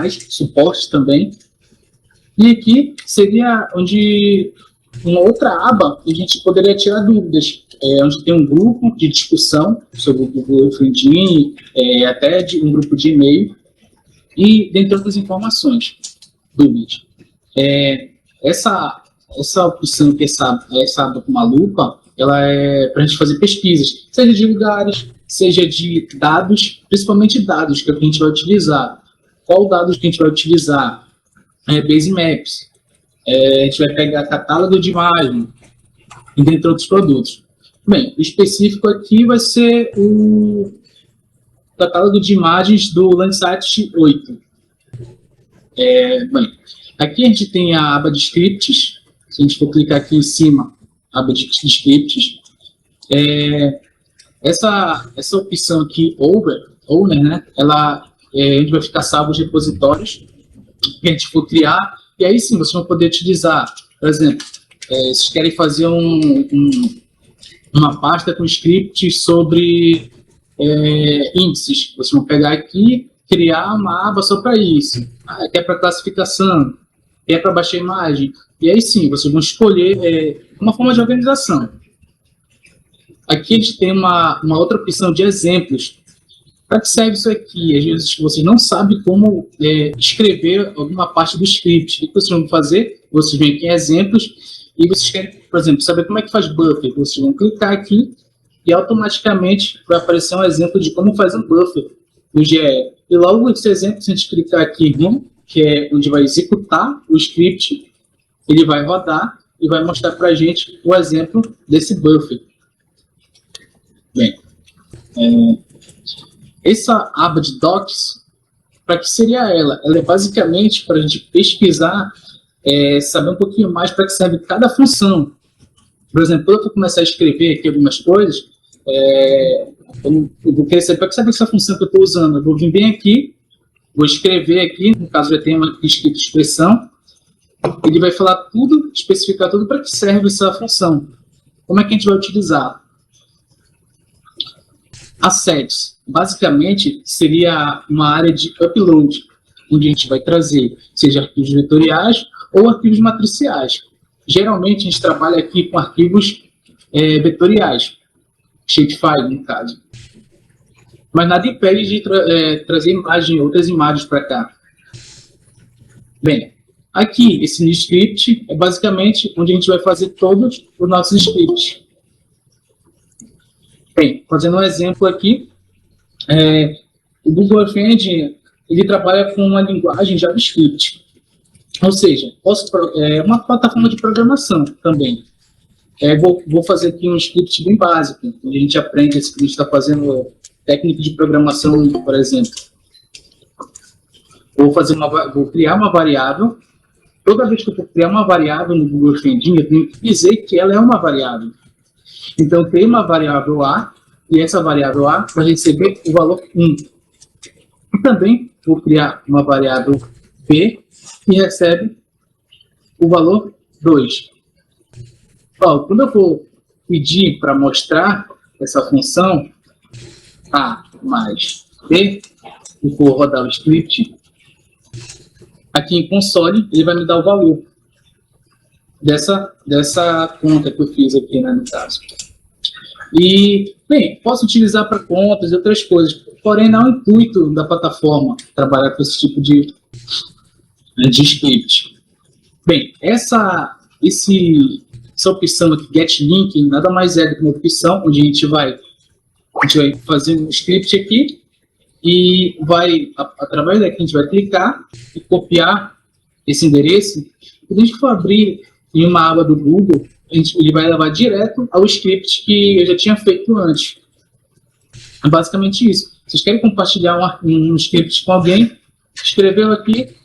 mais, suporte também. E aqui seria onde uma outra aba que a gente poderia tirar dúvidas, onde tem um grupo de discussão sobre o Google Earth Engine, até de um grupo de e-mail, e dentre outras informações, dúvidas. Essa opção, que essa aba com uma lupa, ela é para a gente fazer pesquisas, seja de lugares, seja de dados, principalmente dados, que é o que a gente vai utilizar. Qual dados que a gente vai utilizar? Base Maps. A gente vai pegar catálogo de imagem, entre outros produtos. Bem, o específico aqui vai ser o catálogo de imagens do Landsat 8. Bem, aqui a gente tem a aba de scripts. Se a gente for clicar aqui em cima, aba de scripts, essa opção aqui, owner, né, a gente vai ficar salvo os repositórios que a gente for criar, e aí sim, vocês vão poder utilizar, por exemplo, vocês querem fazer uma pasta com scripts sobre índices, vocês vão pegar aqui, criar uma aba só para isso, quer para classificação, quer para baixar imagem, e aí sim, vocês vão escolher uma forma de organização. Aqui a gente tem uma outra opção de exemplos. Para que serve isso aqui? Às vezes vocês não sabem como escrever alguma parte do script. O que vocês vão fazer? Vocês vêm aqui em exemplos e vocês querem, por exemplo, saber como é que faz buffer. Vocês vão clicar aqui e automaticamente vai aparecer um exemplo de como faz um buffer no GE. E logo esse exemplo, se a gente clicar aqui, que é onde vai executar o script, ele vai rodar e vai mostrar para a gente o exemplo desse buffer. Bem, essa aba de docs, para que seria ela? Ela é basicamente para a gente pesquisar, saber um pouquinho mais para que serve cada função. Por exemplo, quando eu for começar a escrever aqui algumas coisas, eu vou querer saber para que serve essa função que eu estou usando. Eu vou vir bem aqui, vou escrever aqui, no caso já tem uma escrita de expressão, ele vai falar tudo, especificar tudo para que serve essa função. Como é que a gente vai utilizar? Assets, basicamente, seria uma área de upload, onde a gente vai trazer, seja arquivos vetoriais ou arquivos matriciais. Geralmente, a gente trabalha aqui com arquivos vetoriais, shapefile, no caso. Mas nada impede de trazer outras imagens para cá. Bem, aqui, esse script é basicamente onde a gente vai fazer todos os nossos scripts. Bem, fazendo um exemplo aqui, o Google Earth Engine, ele trabalha com uma linguagem JavaScript. Ou seja, uma plataforma de programação também. Vou fazer aqui um script bem básico, onde a gente aprende, a gente está fazendo técnica de programação, por exemplo. Vou criar uma variável. Toda vez que eu for criar uma variável no Google Earth Engine, eu tenho que dizer que ela é uma variável. Então, eu tenho uma variável A, e essa variável A vai receber o valor 1. E também vou criar uma variável B, que recebe o valor 2. Quando eu for pedir para mostrar essa função A mais B, e for rodar o script, aqui em console, ele vai me dar o valor dessa conta que eu fiz aqui, né, no caso. E, bem, posso utilizar para contas e outras coisas, porém não é o intuito da plataforma trabalhar com esse tipo de script. Bem, essa opção aqui, Get Link, nada mais é do que uma opção onde a gente vai fazer um script aqui e através daqui a gente vai clicar e copiar esse endereço. Quando a gente for abrir em uma aba do Google, ele vai levar direto ao script que eu já tinha feito antes. É basicamente isso. Vocês querem compartilhar um script com alguém, escreveu aqui,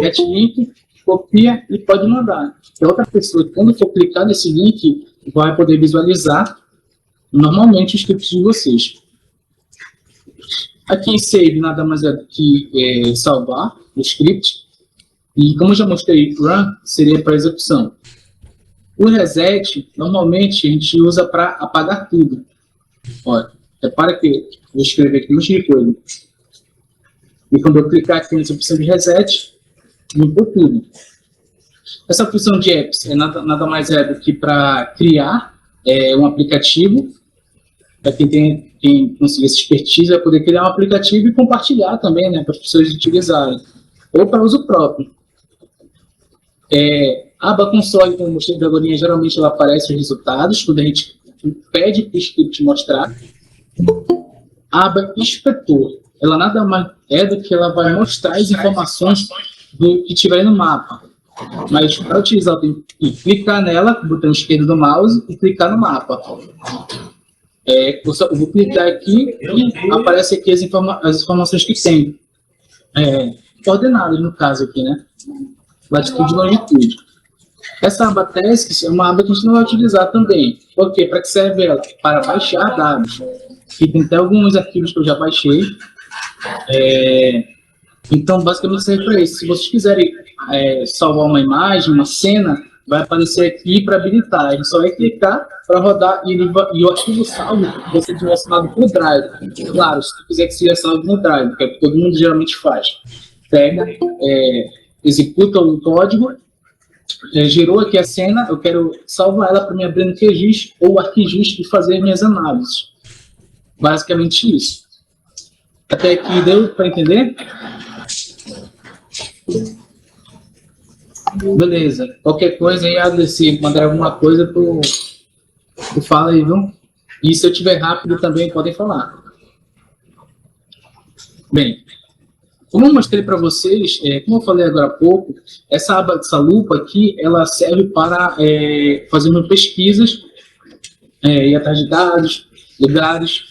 get link, copia e pode mandar. E outra pessoa, quando for clicar nesse link, vai poder visualizar normalmente o script de vocês. Aqui em Save, nada mais é do que salvar o script. E como eu já mostrei, Run seria para execução. O Reset, normalmente, a gente usa para apagar tudo. Olha, repara que eu vou escrever aqui um monte de coisa. E quando eu clicar aqui nessa opção de reset, limpou tudo. Essa função de apps nada mais é do que para criar um aplicativo, para quem conseguir essa expertise, vai poder criar um aplicativo e compartilhar também, né, para as pessoas utilizarem, ou para uso próprio. A aba console, como eu mostrei agora, geralmente ela aparece os resultados, quando a gente pede para o script mostrar. A aba inspetor, ela nada mais é do que ela vai mostrar as informações do que tiver no mapa. Mas para utilizar, eu tenho que clicar nela, com o botão esquerdo do mouse, e clicar no mapa. Eu vou clicar aqui e aparece aqui as informações que tem. Coordenadas, no caso aqui, né? Latitude e longitude. Essa aba Tasks é uma aba que a gente não vai utilizar também. Por quê? Para que serve ela? Para baixar dados. Aqui tem até alguns arquivos que eu já baixei. Então, basicamente serve para isso. Se vocês quiserem salvar uma imagem, uma cena, vai aparecer aqui para habilitar. A gente só vai clicar para rodar e o arquivo salvo você tiver salvo no Drive. Claro, se você quiser que seja salvo no Drive, que é o que todo mundo geralmente faz. Pega, executa o código, gerou aqui a cena, eu quero salvar ela para me abrir no QGIS ou ArcGIS e fazer minhas análises. Basicamente isso. Até aqui deu para entender? Beleza. Qualquer coisa aí, ADC, mandar alguma coisa, tu fala aí, viu? E se eu tiver rápido também, podem falar. Bem, como eu mostrei para vocês, como eu falei agora há pouco, essa aba, essa lupa aqui, ela serve para fazer pesquisas, ir atrás de dados, lugares,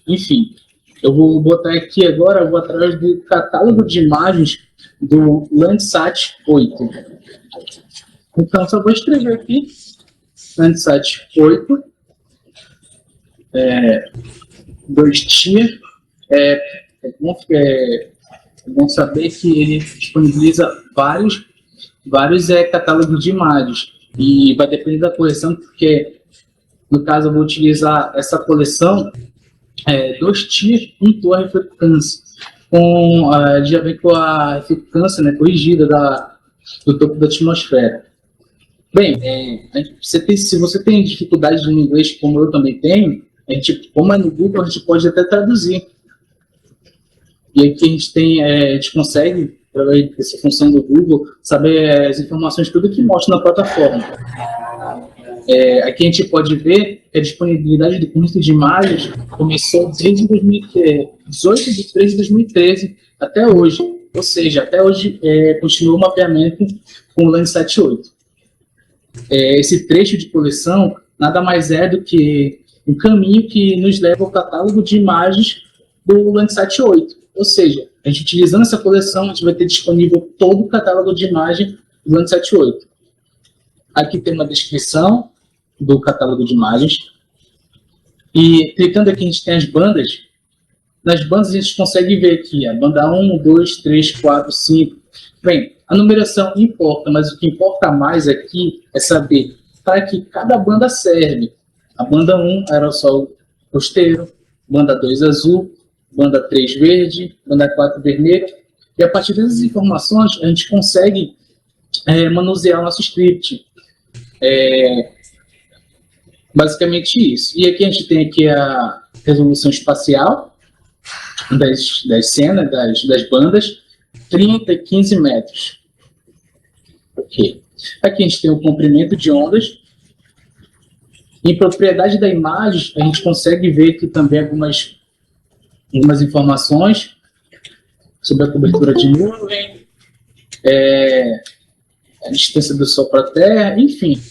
enfim. Eu vou botar aqui agora, vou atrás do catálogo de imagens do Landsat 8. Então, só vou escrever aqui, Landsat 8, 2 tier, vamos saber que ele disponibiliza vários catálogos de imagens, e vai depender da coleção, porque, no caso, eu vou utilizar essa coleção 2 tier, 1 torre reflectância, já vem com a reflectância, né, corrigida do topo da atmosfera. Bem, se você tem dificuldade no inglês, como eu também tenho, como é no Google, a gente pode até traduzir. E aqui a gente consegue, através dessa função do Google, saber as informações, tudo que mostra na plataforma. Aqui a gente pode ver que a disponibilidade do conjunto de imagens começou desde 18 de 3 de 2013 até hoje. Ou seja, até hoje continua o mapeamento com o Landsat 8. Esse trecho de coleção nada mais é do que um caminho que nos leva ao catálogo de imagens do Landsat 8. Ou seja, a gente utilizando essa coleção, a gente vai ter disponível todo o catálogo de imagem do Landsat 8. Aqui tem uma descrição do catálogo de imagens. E clicando aqui, a gente tem as bandas. Nas bandas, a gente consegue ver aqui a banda 1, 2, 3, 4, 5. Bem, a numeração importa, mas o que importa mais aqui é saber para que cada banda serve. A banda 1, aerossol costeiro, banda 2, azul, banda 3, verde, banda 4, vermelho. E a partir dessas informações, a gente consegue manusear o nosso script. Basicamente isso. E aqui a gente tem aqui a resolução espacial das cenas, das bandas, 30 e 15 metros. Ok. Aqui a gente tem o comprimento de ondas. Em propriedade da imagem, a gente consegue ver aqui também algumas informações sobre a cobertura de nuvem, a distância do Sol para a Terra, enfim,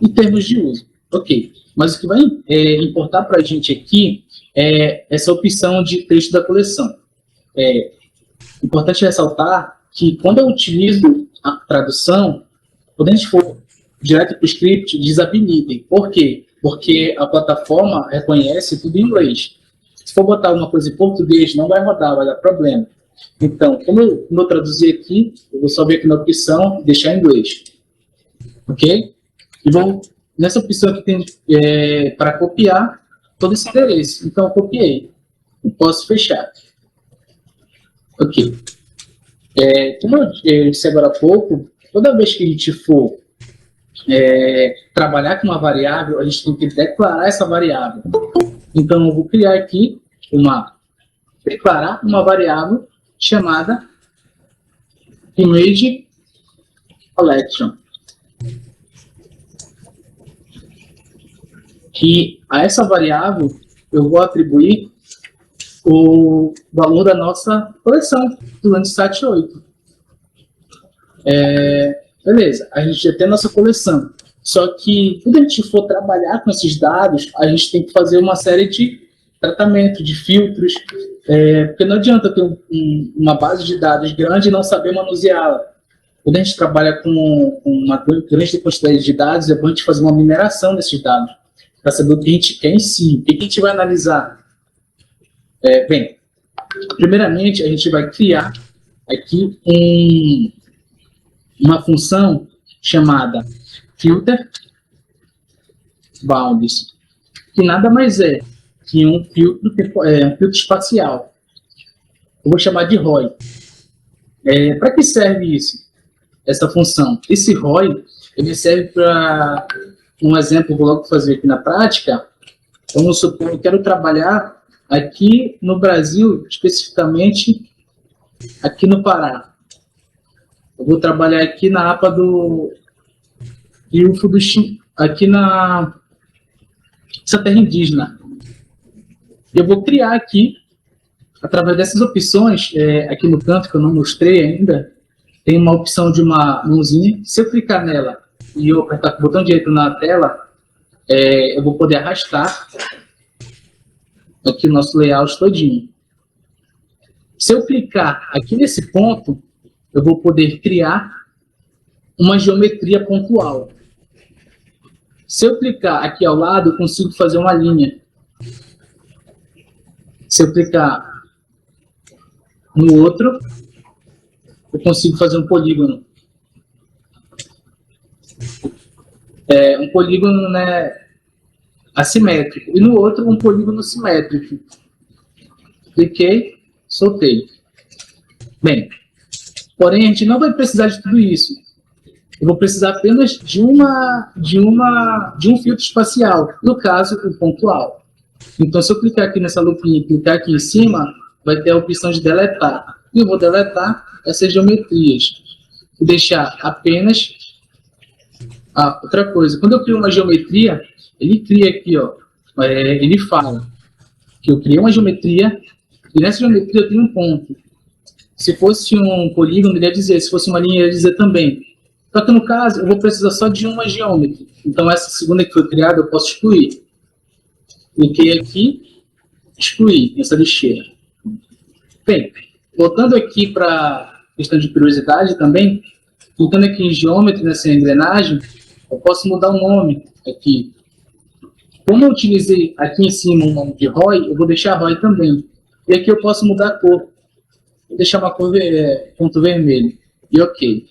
em termos de uso. Ok, mas o que vai importar para a gente aqui é essa opção de texto da coleção. É importante ressaltar que quando eu utilizo a tradução, quando a gente for direto para o script, desabilitem. Por quê? Porque a plataforma reconhece tudo em inglês. Se for botar alguma coisa em português, não vai rodar, vai dar problema. Então, como eu traduzi aqui, eu vou só vir aqui na opção, deixar em inglês. Ok? E vou, nessa opção aqui tem para copiar todo esse endereço. Então, eu copiei. Eu posso fechar. Ok. Como eu disse agora há pouco, toda vez que a gente for trabalhar com uma variável, a gente tem que declarar essa variável. Então, eu vou criar aqui declarar uma variável chamada image collection. Que a essa variável eu vou atribuir o valor da nossa coleção do Landsat 8. Beleza, a gente já tem a nossa coleção. Só que quando a gente for trabalhar com esses dados, a gente tem que fazer uma série de tratamento, de filtros, porque não adianta ter uma base de dados grande e não saber manuseá-la. Quando a gente trabalha com uma grande quantidade de dados, é bom a gente fazer uma mineração desses dados, para saber o que a gente quer em si. O que a gente vai analisar? Bem, primeiramente, a gente vai criar aqui uma função chamada filter bounds, que nada mais é que um filtro espacial. Eu vou chamar de ROI. Para que serve isso? Essa função? Esse ROI, ele serve para um exemplo, vou logo fazer aqui na prática. Vamos supor, eu quero trabalhar aqui no Brasil, especificamente aqui no Pará. Eu vou trabalhar aqui na APA do Rio Fuduxim, aqui na essa terra indígena. Eu vou criar aqui, através dessas opções, aqui no canto, que eu não mostrei ainda, tem uma opção de uma mãozinha. Se eu clicar nela e eu apertar com o botão direito na tela, eu vou poder arrastar aqui o nosso layout todinho. Se eu clicar aqui nesse ponto, eu vou poder criar uma geometria pontual. Se eu clicar aqui ao lado, eu consigo fazer uma linha. Se eu clicar no outro, eu consigo fazer um polígono. Um polígono, né, assimétrico. E no outro, um polígono simétrico. Cliquei, soltei. Bem, porém, a gente não vai precisar de tudo isso. Eu vou precisar apenas de um filtro espacial, no caso, o pontual. Então, se eu clicar aqui nessa lupinha e clicar aqui em cima, vai ter a opção de deletar. E eu vou deletar essas geometrias. E deixar apenas... outra coisa, quando eu crio uma geometria, ele cria aqui, ele fala que eu criei uma geometria, e nessa geometria eu tenho um ponto. Se fosse um polígono, ele ia dizer, se fosse uma linha, ele ia dizer também. Só que no caso, eu vou precisar só de uma geometria. Então, essa segunda que foi criada, eu posso excluir. Cliquei aqui, excluir essa lixeira. Bem, voltando aqui para questão de curiosidade também, clicando aqui em Geometry, nessa engrenagem, eu posso mudar o nome aqui. Como eu utilizei aqui em cima o nome de ROI, eu vou deixar ROI também. E aqui eu posso mudar a cor. Vou deixar uma cor ponto vermelho. E ok.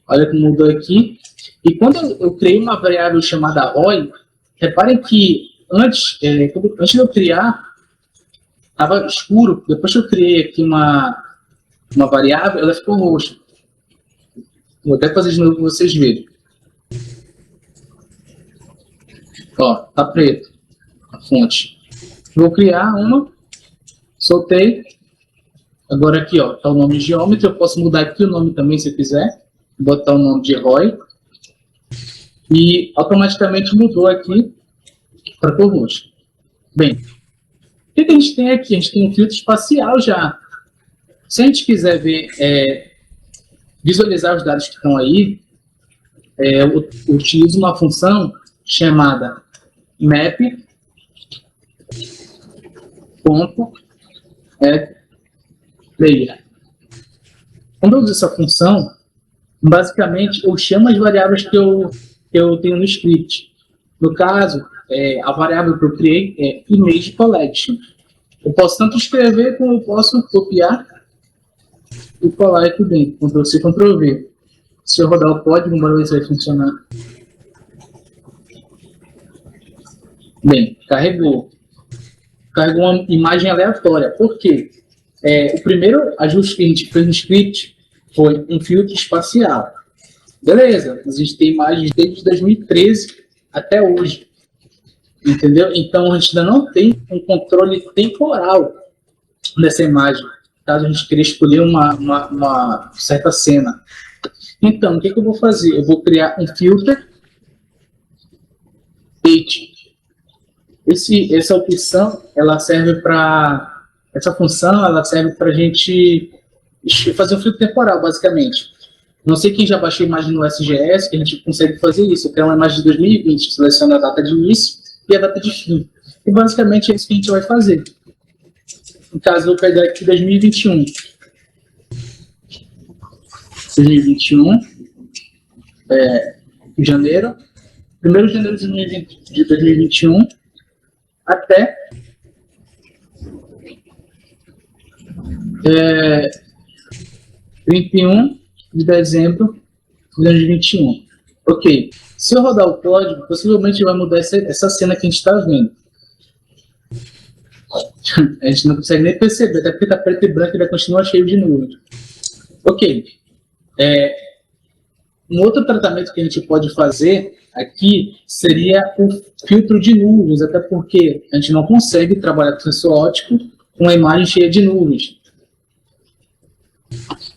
Olha como mudou aqui. E quando eu criei uma variável chamada ROI, reparem que antes de eu criar, estava escuro. Depois que eu criei aqui uma variável, ela ficou roxa. Vou até fazer de novo para vocês verem. Ó, tá preto a fonte. Vou criar uma, soltei. Agora aqui, ó, tá o nome de Geometry. Eu posso mudar aqui o nome também, se eu quiser. Botar o nome de ROI. E automaticamente mudou aqui para cor roxa. Bem, o que a gente tem aqui? A gente tem um filtro espacial já. Se a gente quiser ver, visualizar os dados que estão aí, eu utilizo uma função chamada map.layer. Quando eu uso essa função, basicamente eu chamo as variáveis que eu tenho no script. No caso, a variável que eu criei é image collection. Eu posso tanto escrever como eu posso copiar e colar aqui dentro. Ctrl+C, Ctrl+V. Se eu rodar o código, bora ver se vai funcionar. Bem, carregou. Carregou uma imagem aleatória. Por quê? O primeiro ajuste que a gente fez no script foi um filtro espacial. Beleza, a gente tem imagens desde 2013 até hoje. Entendeu? Então, a gente ainda não tem um controle temporal dessa imagem, caso a gente queira escolher uma certa cena. Então, o que eu vou fazer? Eu vou criar um filter date. Essa opção, ela serve para... Essa função, ela serve para a gente fazer um filtro temporal, basicamente. Não sei quem já baixou imagem no SGS, que a gente consegue fazer isso. Eu quero uma imagem de 2020, seleciona a data de início e a data de fim. E basicamente é isso que a gente vai fazer. No caso, eu vou pegar aqui 2021. 2021, janeiro. 1º de janeiro de 2021 até 31 de dezembro de 2021. Ok. Se eu rodar o código, possivelmente vai mudar essa cena que a gente está vendo. A gente não consegue nem perceber, até porque está preto e branco e ainda continua cheio de nuvens. Ok. Um outro tratamento que a gente pode fazer aqui seria o filtro de nuvens, até porque a gente não consegue trabalhar com sensor óptico com uma imagem cheia de nuvens.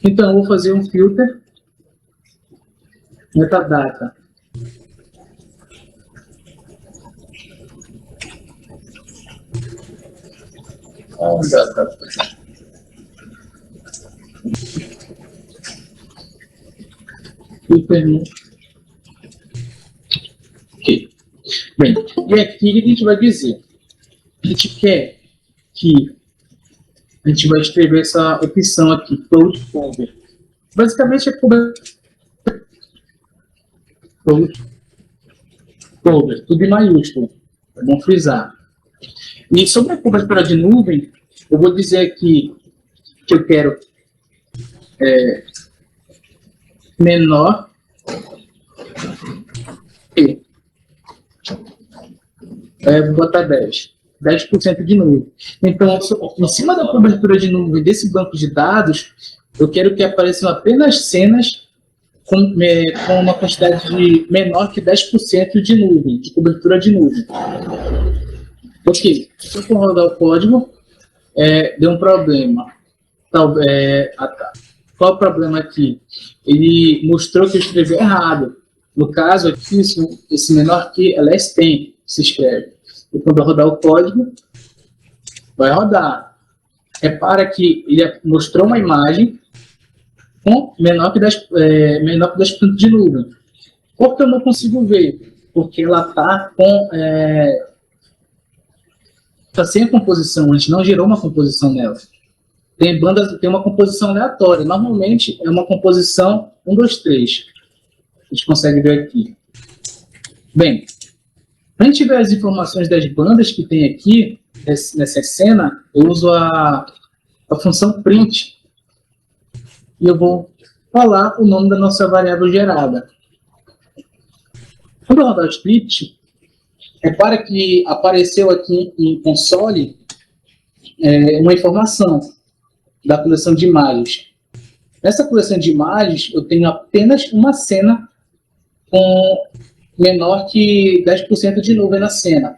Então, eu vou fazer um filter metadata. Filter. Ok. Bem, e aqui o que a gente vai dizer? A gente quer que a gente vai escrever essa opção aqui, code cover. Basicamente é cover, tudo em maiúsculo. É bom frisar. E sobre a cobertura de nuvem, eu vou dizer aqui que eu quero menor que vou botar 10% de nuvem. Então, em cima da cobertura de nuvem desse banco de dados, eu quero que apareçam apenas cenas com uma quantidade de menor que 10% de nuvem, de cobertura de nuvem. Ok, se eu for rodar o código, deu um problema. Qual é o problema aqui? Ele mostrou que eu escrevi errado. No caso aqui, esse menor que é less than, se escreve. E quando eu rodar o código, vai rodar. Repara que ele mostrou uma imagem com menor que 10% de nuvem. Por que eu não consigo ver? Porque ela está com... Está sem a composição, a gente não gerou uma composição nela. Tem uma composição aleatória. Normalmente é uma composição 1, 2, 3. A gente consegue ver aqui. Bem, para a gente ver as informações das bandas que tem aqui, nessa cena, eu uso a função print. E eu vou falar o nome da nossa variável gerada. Quando eu rodar o script, repara que apareceu aqui em console uma informação da coleção de imagens. Nessa coleção de imagens, eu tenho apenas uma cena com menor que 10% de nuvem na cena.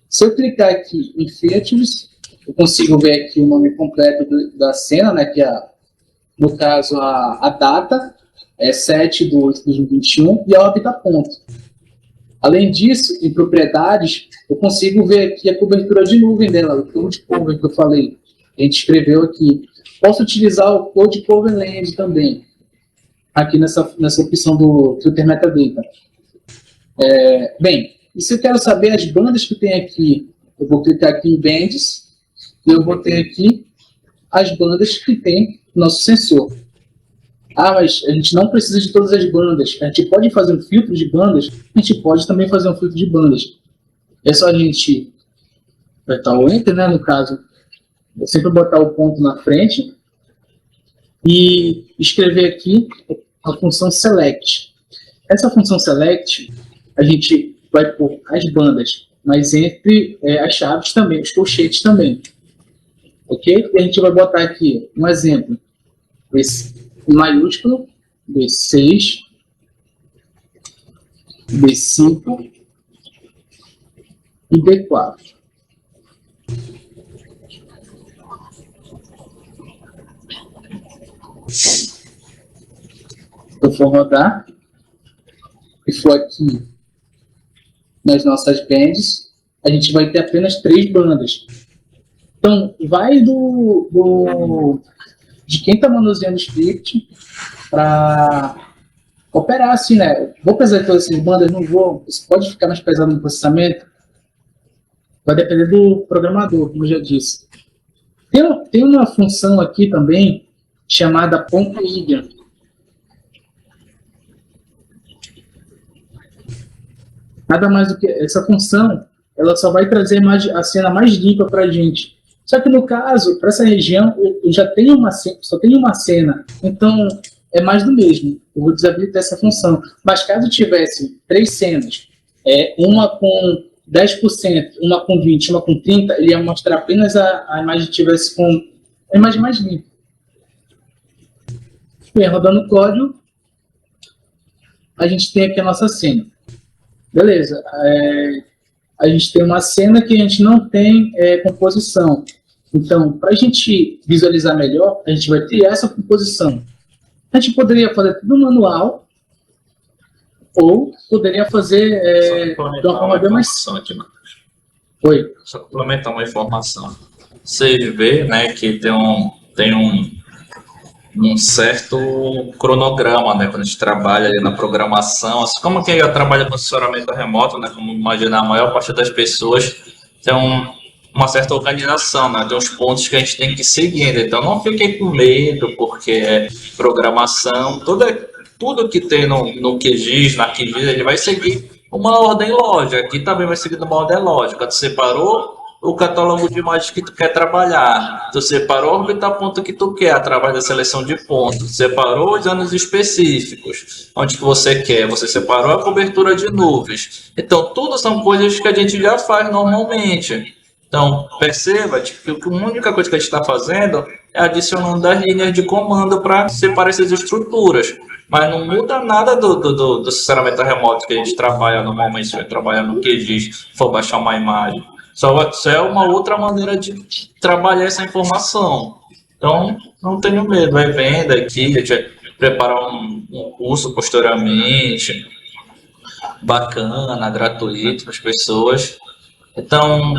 Se eu clicar aqui em Features, eu consigo ver aqui o nome completo da cena, né, que é, no caso, a data, 7/2/2021, e a órbita ponto. Além disso, em propriedades, eu consigo ver aqui a cobertura de nuvem dela, o code cover que eu falei, a gente escreveu aqui. Posso utilizar o code cover land também, aqui nessa opção do filter metadata. Bem, e se eu quero saber as bandas que tem aqui, eu vou clicar aqui em bands, e eu vou ter aqui as bandas que tem no nosso sensor. Ah, mas a gente não precisa de todas as bandas. A gente pode fazer um filtro de bandas? A gente pode também fazer um filtro de bandas. É só a gente apertar o Enter, né, no caso. Eu sempre botar o ponto na frente e escrever aqui a função select. Essa função select, a gente vai pôr as bandas, mas entre as chaves também, os colchetes também. ok? E a gente vai botar aqui um exemplo, esse em maiúsculo, B6, B5 e B4. Se eu for rodar, e for aqui nas nossas bands, a gente vai ter apenas 3 bandas. Então, vai de quem está manuseando o script para operar assim, né? Vou precisar de todas essas bandas? Não vou. Isso pode ficar mais pesado no processamento? Vai depender do programador, como eu já disse. Tem uma função aqui também chamada .ig. Nada mais do que essa função, ela só vai trazer a cena mais limpa para a gente. Só que no caso, para essa região, eu já tenho só tenho uma cena, então é mais do mesmo. Eu vou desabilitar essa função. Mas caso tivesse 3 cenas, uma com 10%, uma com 20%, uma com 30%, ele ia mostrar apenas a imagem que tivesse com a imagem mais limpa. Bem, rodando o código, a gente tem aqui a nossa cena. Beleza. A gente tem uma cena que a gente não tem composição. Então, para a gente visualizar melhor, a gente vai criar essa composição. A gente poderia fazer tudo manual, ou poderia fazer de uma forma bem mais... Oi. Só complementar uma informação. Vocês veem, né, que tem um certo cronograma, né, quando a gente trabalha ali na programação, assim como quem já trabalha com assessoramento remoto, né, como imaginar, a maior parte das pessoas tem uma certa organização, né, tem uns pontos que a gente tem que ir seguindo, então não fiquem com medo, porque programação, tudo que tem no QGIS, na QGIS, ele vai seguir uma ordem lógica, aqui também vai seguir uma ordem lógica, tu separou o catálogo de imagens que tu quer trabalhar, tu separou a órbita ponto que tu quer através da seleção de pontos, separou os anos específicos, onde que você quer, você separou a cobertura de nuvens. Então, tudo são coisas que a gente já faz normalmente. Então, perceba que a única coisa que a gente está fazendo é adicionando as linhas de comando para separar essas estruturas. Mas não muda nada do processamento remoto que a gente trabalha normalmente, se vai trabalhar no QGIS, for baixar uma imagem. Só é uma outra maneira de trabalhar essa informação. Então, não tenho medo, vai vendo aqui, a gente vai preparar um curso posteriormente, bacana, gratuito para as pessoas. Então,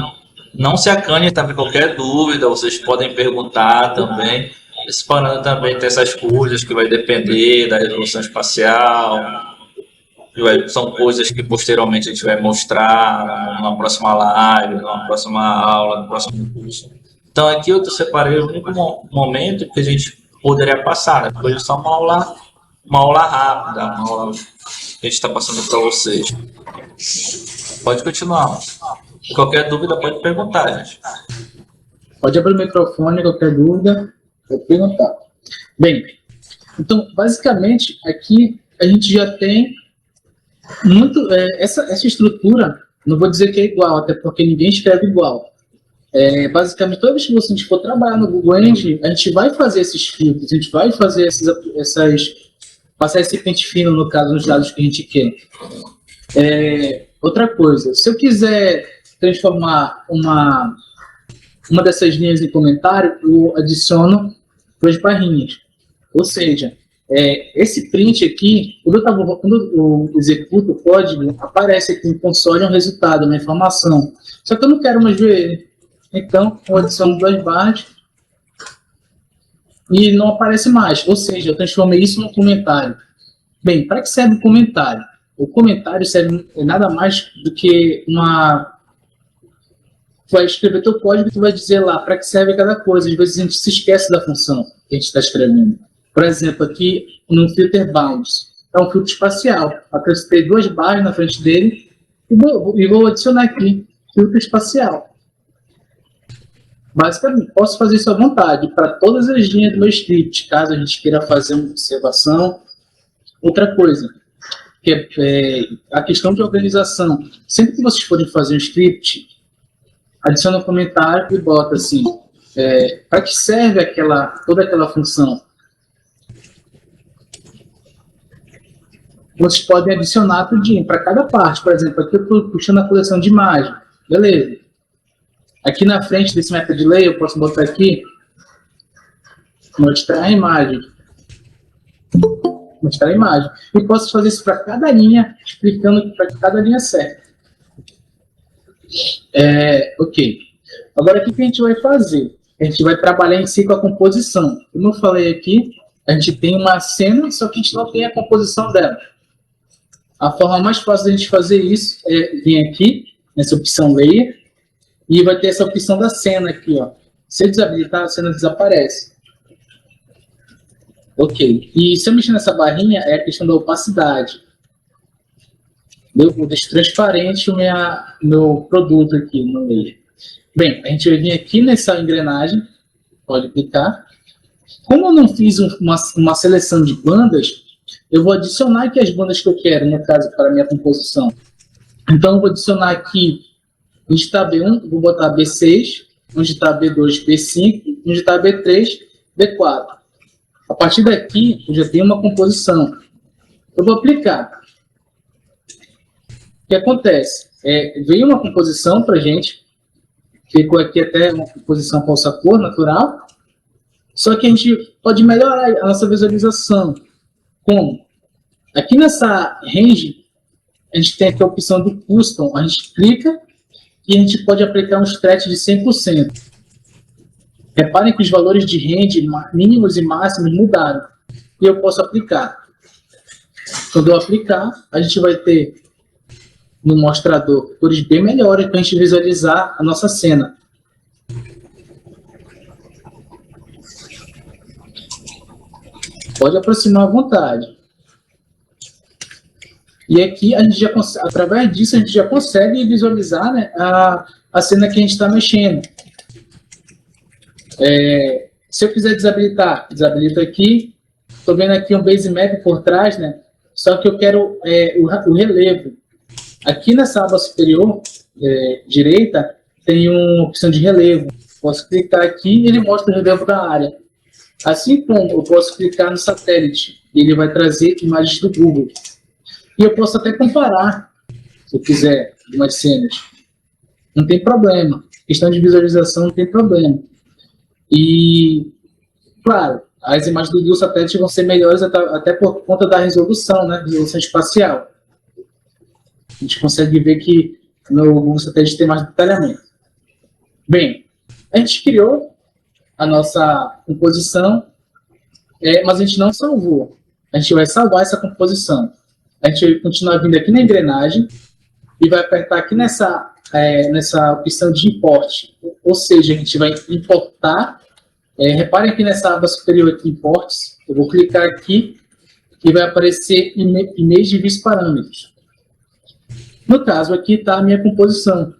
não se acanhe, tá? Qualquer dúvida, vocês podem perguntar também. Separando também tem essas coisas que vai depender da resolução espacial. São coisas que posteriormente a gente vai mostrar na próxima live, na próxima aula, no próximo curso. Então aqui eu separei o único momento que a gente poderia passar, né? Porque é só uma aula rápida, uma aula que a gente está passando para vocês. Pode continuar. Qualquer dúvida pode perguntar, gente. Pode abrir o microfone, qualquer dúvida, pode perguntar. Bem, então basicamente aqui a gente já tem essa estrutura, não vou dizer que é igual, até porque ninguém escreve igual. Basicamente, toda vez que você for trabalhar no Google Engine, a gente vai fazer esses filtros, a gente vai fazer passar esse pente fino, no caso, nos dados que a gente quer. Outra coisa, se eu quiser transformar uma dessas linhas em comentário, eu adiciono 2 barrinhas. Ou seja, esse print aqui, quando eu executo o código, aparece aqui no console um resultado, uma informação. Só que eu não quero mais ver ele. Então, eu adiciono 2 barras e não aparece mais. Ou seja, eu transformei isso num comentário. Bem, para que serve o comentário? O comentário serve nada mais do que Tu vai escrever teu código e tu vai dizer lá para que serve cada coisa. Às vezes a gente se esquece da função que a gente está escrevendo. Por exemplo, aqui no filter bounds, é um filtro espacial. Acrescentei 2 barras na frente dele e vou adicionar aqui filtro espacial. Basicamente, posso fazer isso à vontade para todas as linhas do meu script, caso a gente queira fazer uma observação. Outra coisa, que é a questão de organização. Sempre que vocês forem fazer um script, adiciona um comentário e bota assim, Para que serve toda aquela função? Vocês podem adicionar tudinho para cada parte. Por exemplo, aqui eu estou puxando a coleção de imagem. Beleza. Aqui na frente desse meta delay, eu posso botar aqui, mostrar a imagem. Mostrar a imagem. E posso fazer isso para cada linha, explicando para cada linha certa. Ok. Agora, o que a gente vai fazer? A gente vai trabalhar em si com a composição. Como eu falei aqui, a gente tem uma cena, só que a gente não tem a composição dela. A forma mais fácil de a gente fazer isso é vir aqui, nessa opção Layer, e vai ter essa opção da cena aqui, ó. Se eu desabilitar, a cena desaparece. Ok. E se eu mexer nessa barrinha, é a questão da opacidade. Eu deixo transparente o meu produto aqui no Layer. Bem, a gente vai vir aqui nessa engrenagem, pode clicar. Como eu não fiz uma seleção de bandas, eu vou adicionar aqui as bandas que eu quero, no caso, para a minha composição. Então, eu vou adicionar aqui, onde está B1, vou botar B6, onde está B2, B5, onde está B3, B4. A partir daqui, eu já tenho uma composição. Eu vou aplicar. O que acontece? Veio uma composição para a gente, ficou aqui até uma composição com essa cor natural, só que a gente pode melhorar a nossa visualização. Como? Aqui nessa range, a gente tem aqui a opção do custom, a gente clica e a gente pode aplicar um stretch de 100%. Reparem que os valores de range mínimos e máximos mudaram. E eu posso aplicar. Quando eu aplicar, a gente vai ter no mostrador cores bem melhores para a gente visualizar a nossa cena. Pode aproximar à vontade. E aqui, a gente já através disso, a gente já consegue visualizar, né, a cena que a gente está mexendo. Se eu quiser desabilitar, desabilito aqui. Estou vendo aqui um base map por trás, né? Só que eu quero o relevo. Aqui nessa aba superior direita, tem uma opção de relevo. Posso clicar aqui e ele mostra o relevo da área. Assim como eu posso clicar no satélite, ele vai trazer imagens do Google. E eu posso até comparar, se eu quiser, umas cenas. Não tem problema. Questão de visualização não tem problema. E, claro, as imagens do Google satélite vão ser melhores até por conta da resolução, né? Resolução espacial. A gente consegue ver que no Google satélite tem mais detalhamento. Bem, a gente criou a nossa composição, mas a gente não salvou. A gente vai salvar essa composição. A gente vai continuar vindo aqui na engrenagem e vai apertar aqui nessa opção de import. Ou seja, a gente vai importar. Reparem aqui nessa aba superior aqui, imports. Eu vou clicar aqui e vai aparecer image vis parâmetros. No caso, aqui está a minha composição.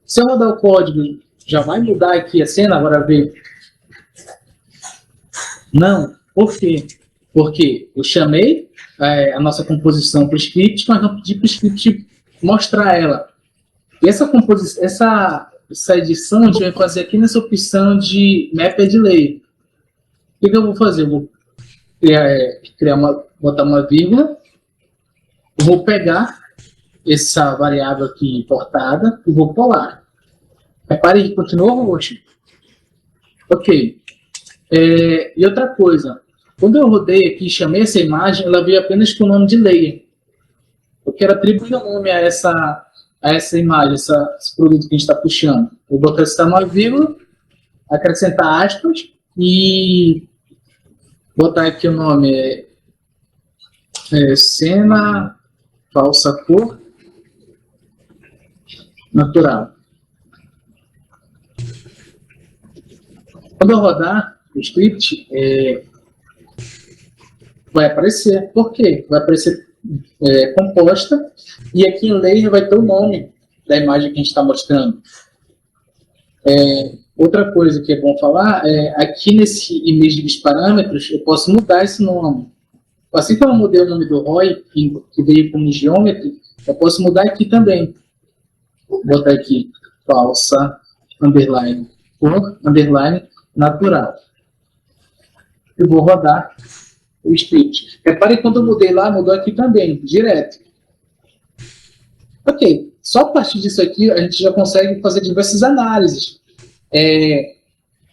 Se eu rodar o código, já vai mudar aqui a cena, agora ver. Não. Por quê? Porque eu chamei a nossa composição para o script, mas não pedi para o script mostrar ela. E essa edição a gente vai fazer aqui nessa opção de Mapper Delay. O que eu vou fazer? Eu vou botar uma vírgula, vou pegar essa variável aqui importada e vou colar. Repare que continuou roxo. Ok. E outra coisa, quando eu rodei aqui e chamei essa imagem, ela veio apenas com o nome de layer. Eu quero atribuir o nome a essa imagem, esse produto que a gente está puxando. Eu vou acrescentar uma vírgula, acrescentar aspas e botar aqui o nome cena falsa cor natural. Quando eu rodar o script, vai aparecer. Por quê? Vai aparecer composta e aqui em layer vai ter o nome da imagem que a gente está mostrando. Outra coisa que é bom falar aqui nesse image dos parâmetros eu posso mudar esse nome. Assim como eu mudei o nome do ROI, que veio como geometry, eu posso mudar aqui também. Vou botar aqui falsa underline for underline natural. Eu vou rodar o script. Repare quando eu mudei lá, mudou aqui também, direto. Ok, só a partir disso aqui a gente já consegue fazer diversas análises.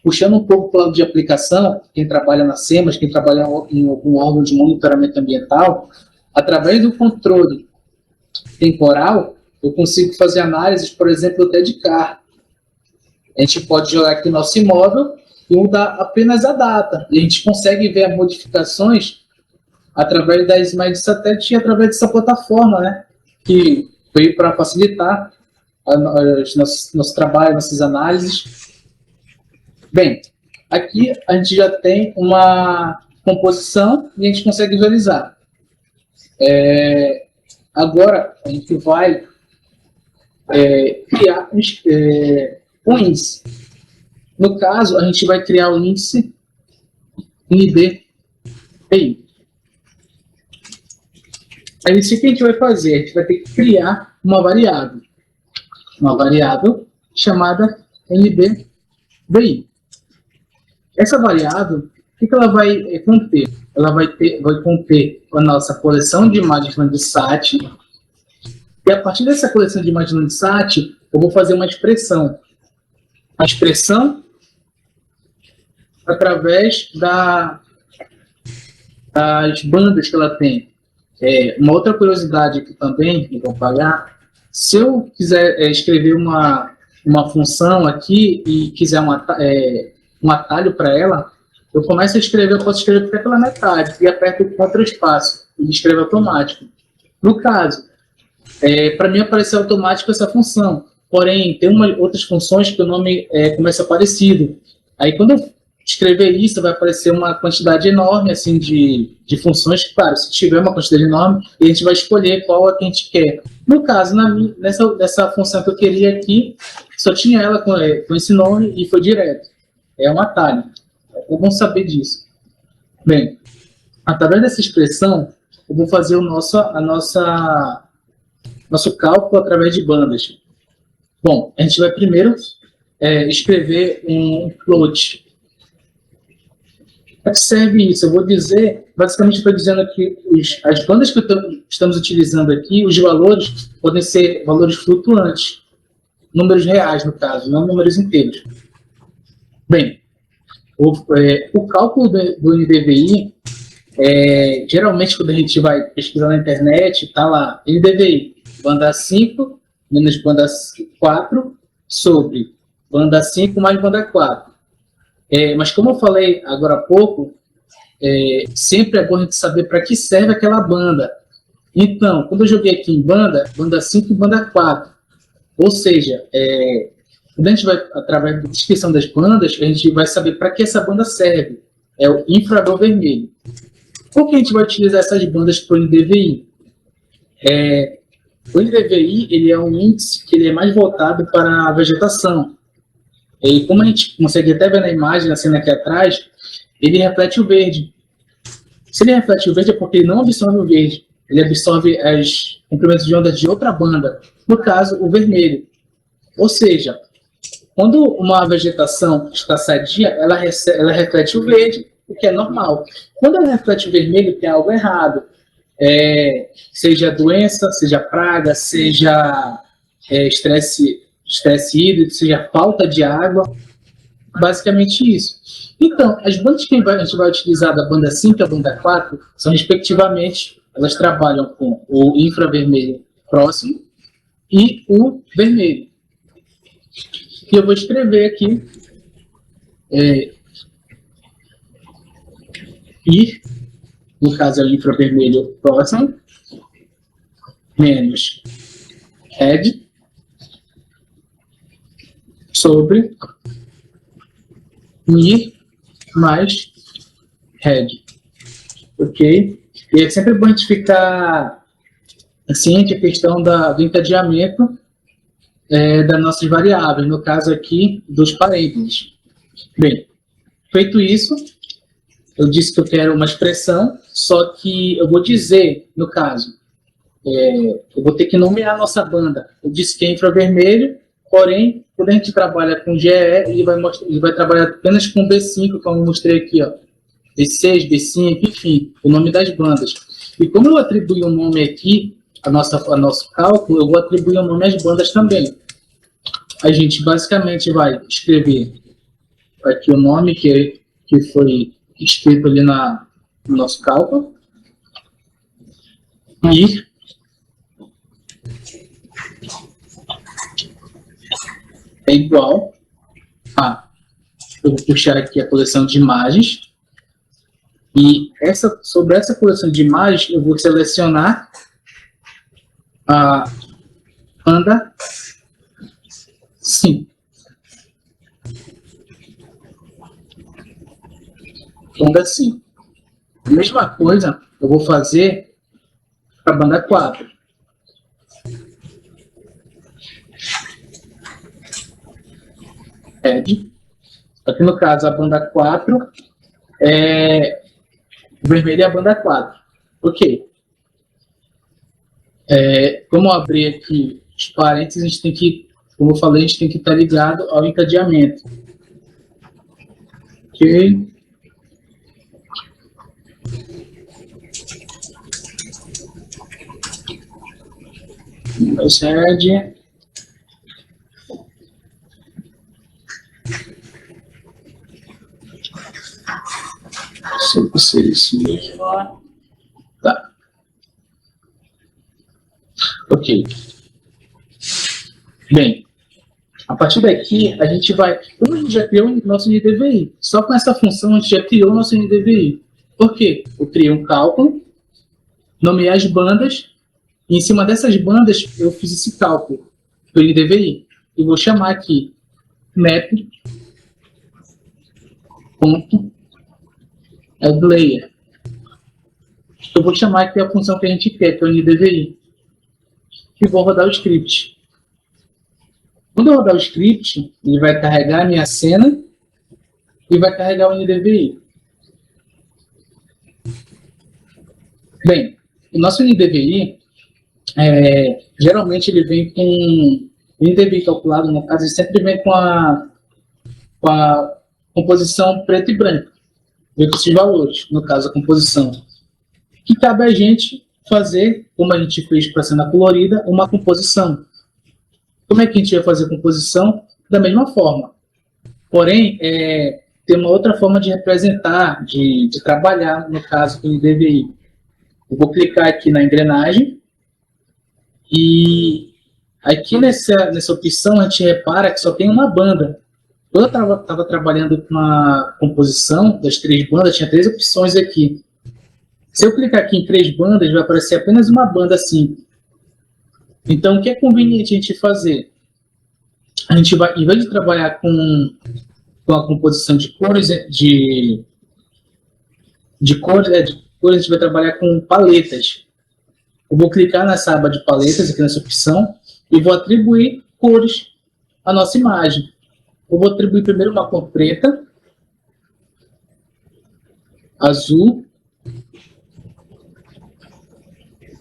Puxando um pouco para o lado de aplicação, quem trabalha na SEMAS, quem trabalha em algum órgão de monitoramento ambiental, através do controle temporal, eu consigo fazer análises, por exemplo, até de carro. A gente pode jogar aqui o nosso imóvel e mudar apenas a data. E a gente consegue ver as modificações através das imagens de satélite e através dessa plataforma, né? Que veio para facilitar nosso trabalho, nossas análises. Bem, aqui a gente já tem uma composição e a gente consegue visualizar. Agora a gente vai criar um índice. No caso, a gente vai criar o índice NDVI. Aí, isso que a gente vai fazer? A gente vai ter que criar uma variável chamada NDVI. Essa variável, o que ela vai conter? Ela vai conter a nossa coleção de imagens Landsat, e a partir dessa coleção de imagens Landsat, eu vou fazer uma expressão. A expressão através das bandas que ela tem. Uma outra curiosidade aqui também, que vou pagar, se eu quiser escrever uma função aqui e quiser um atalho para ela, eu começo a escrever, eu posso escrever até pela metade, e aperto o Ctrl espaço, e escreve automático. No caso, para mim apareceu automático essa função, porém, tem outras funções que o nome começa parecido. Aí, quando eu escrever isso, vai aparecer uma quantidade enorme assim, de funções. Claro, se tiver uma quantidade enorme, a gente vai escolher qual a que a gente quer. No caso, nessa função que eu queria aqui, só tinha ela com esse nome e foi direto. É um atalho. É bom saber disso. Bem, através dessa expressão, eu vou fazer nosso cálculo através de bandas. Bom, a gente vai primeiro escrever um float. Para que serve isso? Eu vou dizer, basicamente estou dizendo aqui, as bandas que estamos utilizando aqui, os valores podem ser valores flutuantes, números reais no caso, não números inteiros. Bem, o cálculo do NDVI, geralmente quando a gente vai pesquisar na internet, está lá, NDVI, banda 5 menos banda 4 sobre banda 5 mais banda 4. Mas como eu falei agora há pouco, sempre é bom a gente saber para que serve aquela banda. Então, quando eu joguei aqui em banda 5 e banda 4, ou seja, quando a gente vai, através da descrição das bandas, a gente vai saber para que essa banda serve. É o infravermelho. Por que a gente vai utilizar essas bandas para o NDVI? O NDVI ele é um índice que ele é mais voltado para a vegetação. E como a gente consegue até ver na imagem, na cena aqui atrás, ele reflete o verde. Se ele reflete o verde é porque ele não absorve o verde. Ele absorve os comprimentos de onda de outra banda, no caso, o vermelho. Ou seja, quando uma vegetação está sadia, ela reflete o verde, o que é normal. Quando ela reflete o vermelho, tem algo errado. Seja doença, seja praga, seja estresse hídrico, seja falta de água, basicamente isso. Então, as bandas que a gente vai utilizar da banda 5 e a banda 4 são, respectivamente, elas trabalham com o infravermelho próximo e o vermelho. E eu vou escrever aqui I, no caso é o infravermelho próximo, menos red, sobre I mais red. Ok? E é sempre bom a gente ficar ciente a questão do encadeamento das nossas variáveis, no caso aqui dos parênteses. Bem, feito isso, eu disse que eu quero uma expressão, só que eu vou dizer, no caso, eu vou ter que nomear a nossa banda. Eu disse que é infravermelho, Porém, quando a gente trabalha com GE, ele vai trabalhar apenas com B5, como eu mostrei aqui, ó. B6, B5, enfim, o nome das bandas. E como eu atribuí um nome aqui, a nosso cálculo, eu vou atribuir um nome às bandas também. A gente basicamente vai escrever aqui o nome que foi escrito ali no nosso cálculo. E é igual a... Eu vou puxar aqui a coleção de imagens. E sobre essa coleção de imagens, eu vou selecionar a banda 5. Banda 5. A mesma coisa eu vou fazer para a banda 4. Aqui no caso a banda 4 o vermelho é a banda 4. Ok. Como eu abri aqui os parênteses, a gente tem que, como eu falei, a gente tem que estar ligado ao encadeamento. Ok. Procede. Tá. Ok. Bem, a partir daqui, a gente vai... Como a gente já criou o nosso NDVI? Só com essa função, a gente já criou o nosso NDVI. Por quê? Eu criei um cálculo, nomeei as bandas, e em cima dessas bandas, eu fiz esse cálculo do NDVI. E vou chamar aqui map.addLayer. Eu vou chamar aqui a função que a gente quer, que é o NDVI. E vou rodar o script. Quando eu rodar o script, ele vai carregar a minha cena e vai carregar o NDVI. Bem, o nosso NDVI, geralmente ele vem com... O NDVI calculado, no caso, ele sempre vem com a composição preto e branco. Vem com esses valores, no caso, a composição. Que cabe a gente fazer, como a gente fez para a cena colorida, uma composição. Como é que a gente vai fazer a composição? Da mesma forma. Porém, tem uma outra forma de representar, de trabalhar, no caso do NDVI. Eu vou clicar aqui na engrenagem e aqui nessa opção a gente repara que só tem uma banda. Quando eu estava trabalhando com a composição das 3 bandas, tinha 3 opções aqui. Se eu clicar aqui em 3 bandas, vai aparecer apenas uma banda assim. Então, o que é conveniente a gente fazer? A gente vai, em vez de trabalhar com a composição de cores, a gente vai trabalhar com paletas. Eu vou clicar nessa aba de paletas, aqui nessa opção, e vou atribuir cores à nossa imagem. Eu vou atribuir primeiro uma cor preta, azul,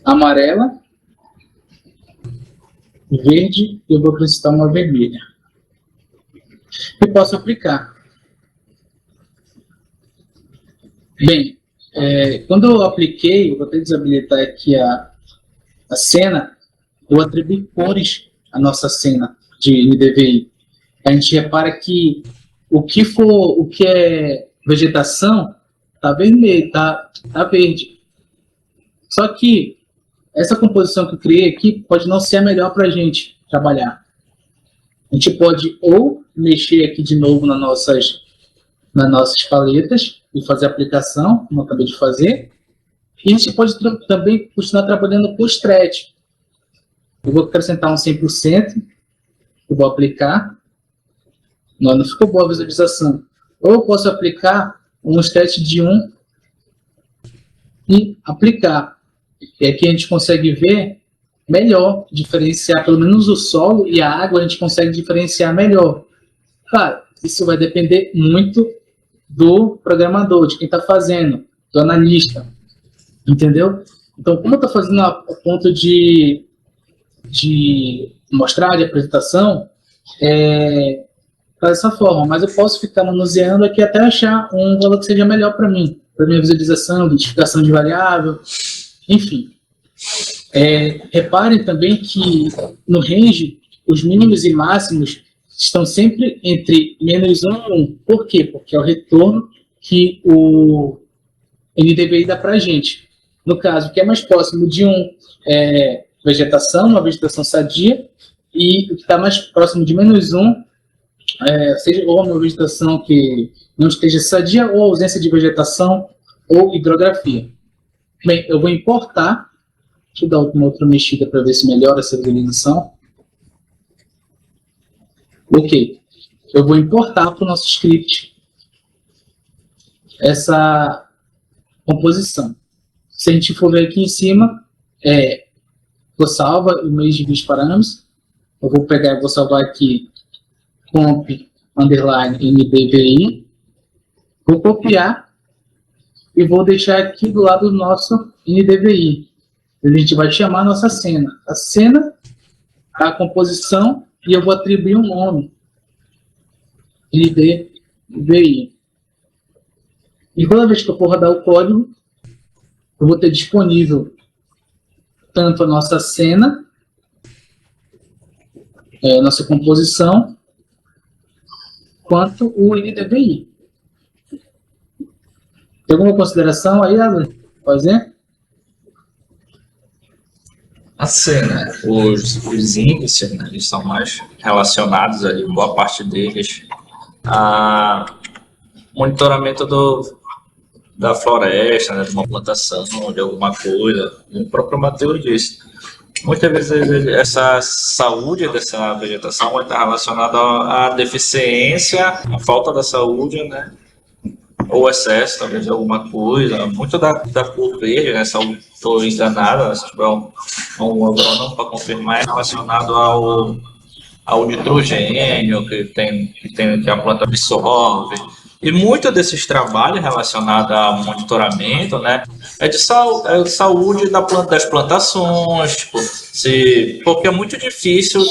amarela, verde, e eu vou acrescentar uma vermelha. E posso aplicar. Bem, quando eu apliquei, eu vou até desabilitar aqui a cena, eu atribuí cores à nossa cena de NDVI. A gente repara que o que é vegetação está vermelho, tá verde. Só que essa composição que eu criei aqui pode não ser a melhor para a gente trabalhar. A gente pode ou mexer aqui de novo nas nossas paletas e fazer a aplicação, como eu acabei de fazer. E a gente pode também continuar trabalhando com o stretch. Eu vou acrescentar um 100%, eu vou aplicar. Não ficou boa a visualização. Ou eu posso aplicar um stretch de 1 e aplicar. E aqui a gente consegue ver melhor, diferenciar pelo menos o solo e a água, a gente consegue diferenciar melhor. Claro, isso vai depender muito do programador, de quem está fazendo, do analista, entendeu? Então, como eu estou fazendo a ponto de mostrar, de apresentação, dessa forma, mas eu posso ficar manuseando aqui até achar um valor que seja melhor para mim, para minha visualização, identificação de variável, enfim. Reparem também que no range, os mínimos e máximos estão sempre entre -1 e 1. Por quê? Porque é o retorno que o NDVI dá para a gente. No caso, o que é mais próximo de 1 é vegetação, uma vegetação sadia, e o que está mais próximo de -1, seja ou uma vegetação que não esteja sadia, ou ausência de vegetação, ou hidrografia. Bem, eu vou importar. Deixa eu dar uma outra mexida para ver se melhora essa visualização. Ok. Eu vou importar para o nosso script essa composição. Se a gente for ver aqui em cima, vou salvar o mês de 20 parâmetros. Eu vou salvar aqui comp underline ndvi. Vou copiar e vou deixar aqui do lado do nosso ndvi. A gente vai chamar a nossa cena. A cena, a composição, e eu vou atribuir um nome. NDVI. E toda vez que eu for rodar o código, eu vou ter disponível tanto a nossa cena, nossa composição, quanto o NDVI. Tem alguma consideração aí, Alan? Fazer? A cena, os índices, né, eles são mais relacionados ali, boa parte deles, a monitoramento da floresta, né, de uma plantação, de alguma coisa. O próprio Matheus disse. Muitas vezes essa saúde dessa vegetação vai estar relacionada à deficiência, à falta da saúde, né? Ou excesso, talvez, de alguma coisa. Muito da cor verde, né? Se eu estou enganado, se tiver um agrônomo para confirmar, é relacionado ao nitrogênio que a planta absorve. E muito desses trabalhos relacionados a monitoramento, né, é de saúde das plantações, tipo, porque é muito difícil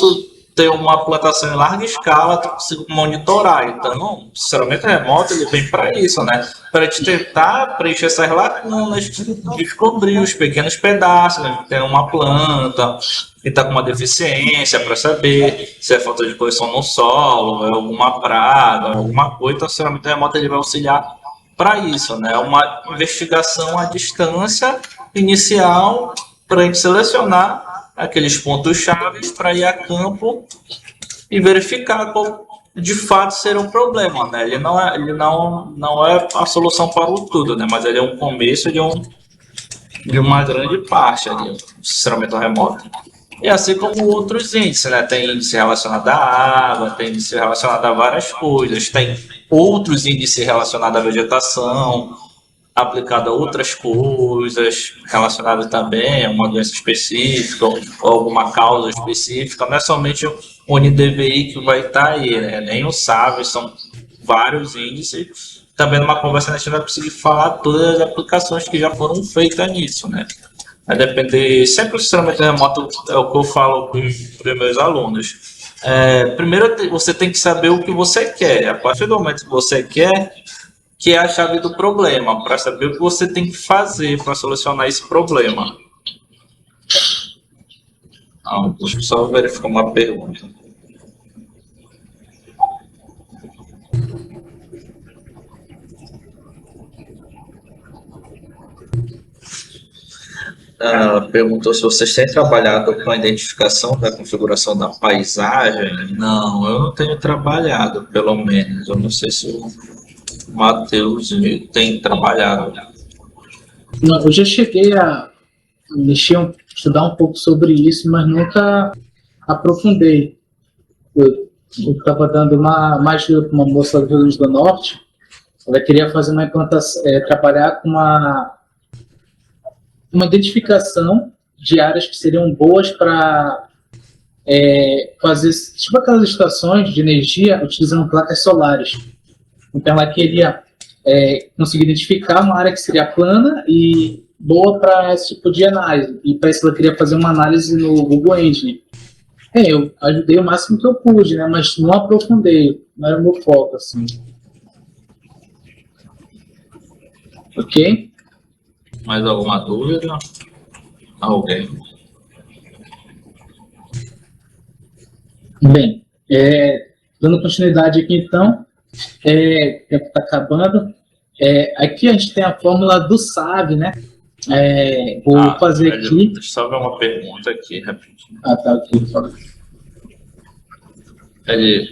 ter uma plantação em larga escala, tu conseguir monitorar. Então, o sinceramente remoto ele vem para isso, né? Para te tentar preencher essas lacunas, descobrir os pequenos pedaços, né? Tem uma planta que está com uma deficiência, para saber se é falta de correção no solo, é alguma praga, alguma coisa. Então, o sinceramente remoto ele vai auxiliar para isso, né? Uma investigação à distância inicial para a gente selecionar aqueles pontos chaves para ir a campo e verificar qual de fato será um problema, né? Ele não é a solução para o tudo, né? Mas ele é um começo de uma grande parte ali, o sinceramento remoto. E assim como outros índices, né? Tem índice relacionado à água, tem índice relacionado a várias coisas, tem outros índices relacionados à vegetação, aplicado a outras coisas, relacionado também a uma doença específica ou alguma causa específica. Não é somente o NDVI que vai estar aí, né? Nem o SAVE, são vários índices. Também numa conversa a gente vai conseguir falar todas as aplicações que já foram feitas nisso, né? Vai depender, sempre o sinceramente remoto é o que eu falo para os meus alunos. Primeiro você tem que saber o que você quer. A partir do momento que você quer, que é a chave do problema, para saber o que você tem que fazer para solucionar esse problema. Deixa eu só verificar uma pergunta. Ela perguntou se vocês têm trabalhado com a identificação da configuração da paisagem. Não, eu não tenho trabalhado, pelo menos. Eu não sei se o Matheus tem trabalhado. Não, eu já cheguei a estudar um pouco sobre isso, mas nunca aprofundei. Eu estava dando uma ajuda para uma moça do Rio Grande do Norte. Ela queria fazer uma implantação, trabalhar com uma identificação de áreas que seriam boas para fazer tipo aquelas estações de energia utilizando placas solares. Então ela queria conseguir identificar uma área que seria plana e boa para esse tipo de análise. E para isso ela queria fazer uma análise no Google Engine. Eu ajudei o máximo que eu pude, né? Mas não aprofundei, não era o meu foco, assim. Ok? Mais alguma dúvida? Alguém? Bem, dando continuidade aqui, então, o tempo está acabando. Aqui a gente tem a fórmula do SAV, né? Vou fazer aqui. Deixa eu só ver uma pergunta aqui, rapidinho. Tá aqui, por favor. Ele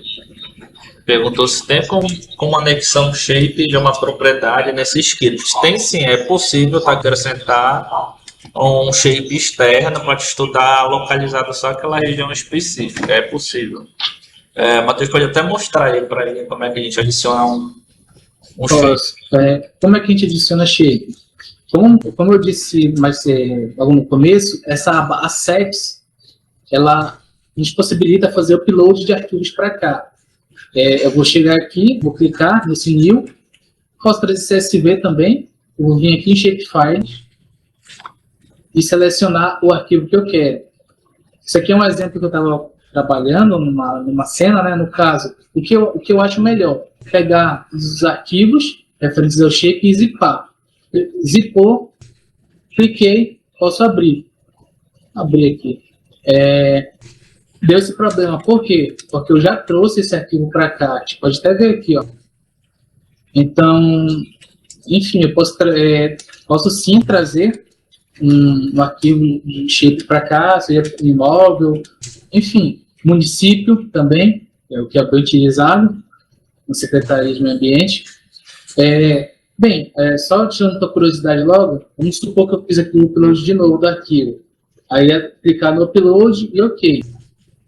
perguntou se tem como anexar um shape de uma propriedade nesses scripts. Tem sim, é possível acrescentar um shape externo para estudar localizado só aquela região específica, é possível. Matheus pode até mostrar aí para ele como é que a gente adiciona um shape. Como é que a gente adiciona shape? Como eu disse logo no começo, essa aba Assets, a gente possibilita fazer o upload de arquivos para cá. Eu vou chegar aqui, vou clicar nesse New, posso trazer CSV também, eu vou vir aqui em Shapefiles e selecionar o arquivo que eu quero. Isso aqui é um exemplo que eu estava trabalhando numa cena, né? No caso, o que eu acho melhor, pegar os arquivos referentes ao shape e zipar. Zipou, cliquei, posso abrir. Abrir aqui. Deu esse problema. Por quê? Porque eu já trouxe esse arquivo para cá. A gente pode até ver aqui, ó. Então, enfim, eu posso sim trazer um arquivo de shape para cá, seja imóvel, enfim, município também, é o que é bem utilizado na Secretaria de Meio Ambiente. Só tirando tua curiosidade logo, vamos supor que eu fiz aqui o upload de novo do arquivo. Aí é clicar no upload e ok.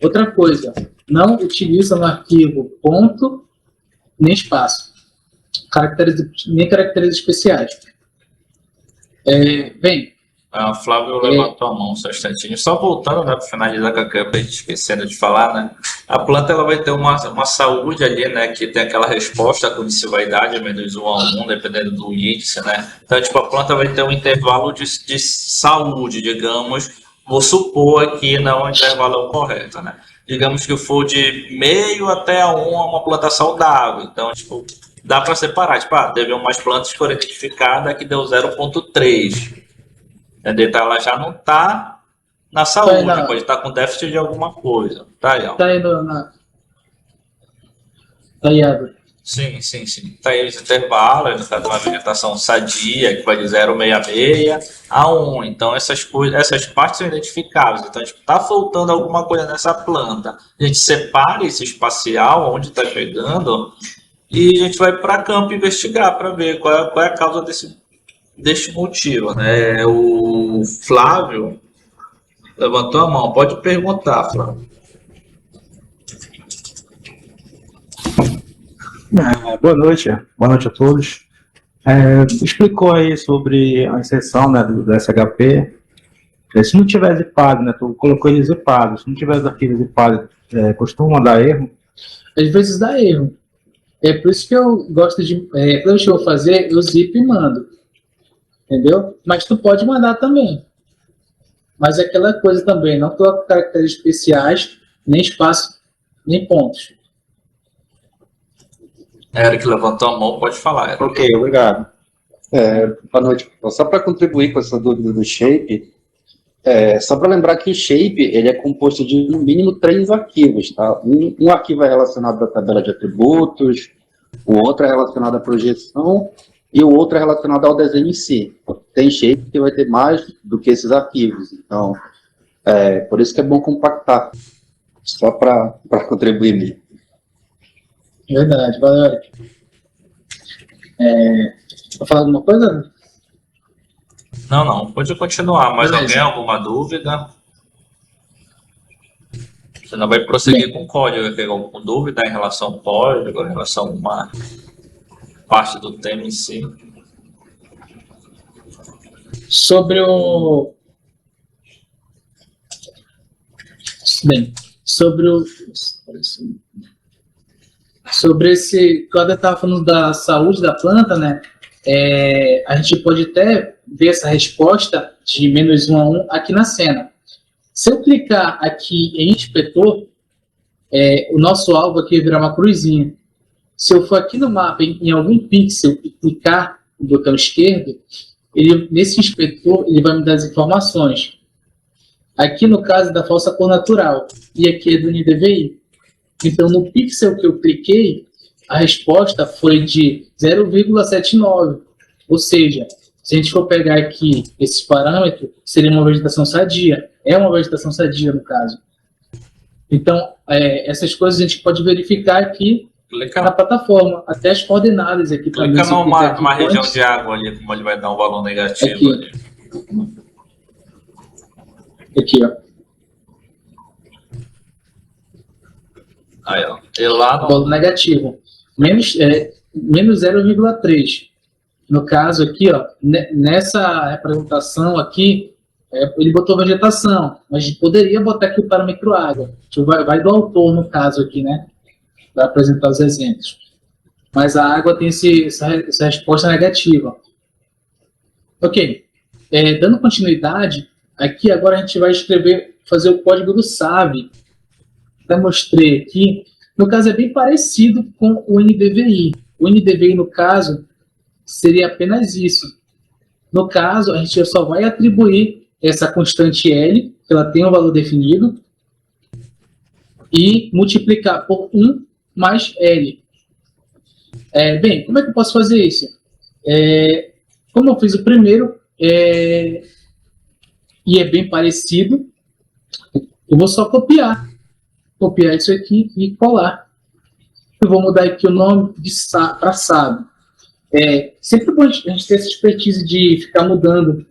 Outra coisa, não utiliza no arquivo ponto nem espaço, nem caracteres especiais. Flávio levantou a mão, só um instantinho. Só voltando, né, para finalizar, que eu acabei esquecendo de falar, né? A planta ela vai ter uma saúde ali, né? Que tem aquela resposta com índice-vaidade, menos 1 a 1, dependendo do índice, né? Então, tipo, a planta vai ter um intervalo de saúde, digamos. Vou supor aqui, não o intervalo correto, né? Digamos que for de meio até a 1 é uma planta saudável. Então, tipo, dá para separar. Tipo, teve umas plantas que foram identificadas que deu 0,3. Entendeu? Ela já não está na saúde, pode estar com déficit de alguma coisa. Tá aí, ó. Tá aí, Álvaro. Sim. Tá aí esse intervalo, ele está numa vegetação sadia, que vai de 0,66 a 1. Então, essas partes são identificáveis. Então, está faltando alguma coisa nessa planta. A gente separa esse espacial, onde está chegando, e a gente vai para campo investigar para ver qual é a causa deste motivo, né? O Flávio levantou a mão. Pode perguntar, Flávio. Boa noite a todos. Explicou aí sobre a inserção, né, do SHP. Se não tiver zipado, né, tu colocou ele zipado. Se não tiver os arquivos zipados, costuma dar erro? Às vezes dá erro. É por isso que eu gosto de... quando eu vou fazer, eu zipo e mando. Entendeu? Mas tu pode mandar também. Mas é aquela coisa também, não coloca caracteres especiais, nem espaço, nem pontos. Eric levantou a mão, pode falar, Eric. Ok, obrigado. Boa noite. Só para contribuir com essa dúvida do shape, só para lembrar que o shape ele é composto de no mínimo 3 arquivos. Tá? Um arquivo é relacionado à tabela de atributos, o outro é relacionado à projeção e o outro é relacionado ao desenho em si. Tem shape que vai ter mais do que esses arquivos. Então, por isso que é bom compactar. Só para contribuir mesmo. Verdade, valeu, Eric. Vou falar alguma coisa? Não, pode continuar. Mais Beleza. alguém, alguma dúvida? Você não vai prosseguir com o código, tem alguma dúvida em relação ao código, em relação a uma parte do tema em si? Sobre esse, quando eu estava falando da saúde da planta, né, a gente pode até ver essa resposta de menos 1 a 1 aqui na cena. Se eu clicar aqui em inspetor, o nosso alvo aqui vai virar uma cruzinha. Se eu for aqui no mapa, em algum pixel, e clicar no botão esquerdo, nesse inspetor, ele vai me dar as informações. Aqui, no caso, da falsa cor natural. E aqui é do NDVI. Então, no pixel que eu cliquei, a resposta foi de 0,79. Ou seja, se a gente for pegar aqui esse parâmetro, seria uma vegetação sadia. É uma vegetação sadia, no caso. Então, essas coisas a gente pode verificar aqui na plataforma, até as coordenadas aqui. Clica numa região de água ali, como ele vai dar um valor negativo aqui. Ali. Aqui, ó. Aí, ó. E lá no... Valor negativo. Menos 0,3. No caso aqui, ó, nessa representação aqui, ele botou vegetação, mas poderia botar aqui o parâmetro água. Vai do autor, no caso aqui, né? Para apresentar os exemplos. Mas a água tem essa resposta negativa. Ok. Dando continuidade, aqui agora a gente vai fazer o código do SAV. Já mostrei aqui. No caso, é bem parecido com o NDVI. O NDVI, no caso, seria apenas isso. No caso, a gente só vai atribuir essa constante L, que ela tem um valor definido, e multiplicar por 1 mais L. Bem, como é que eu posso fazer isso? Como eu fiz o primeiro, e é bem parecido, eu vou só copiar isso aqui e colar. Eu vou mudar aqui o nome para SAB. Sempre bom a gente ter essa expertise de ficar mudando,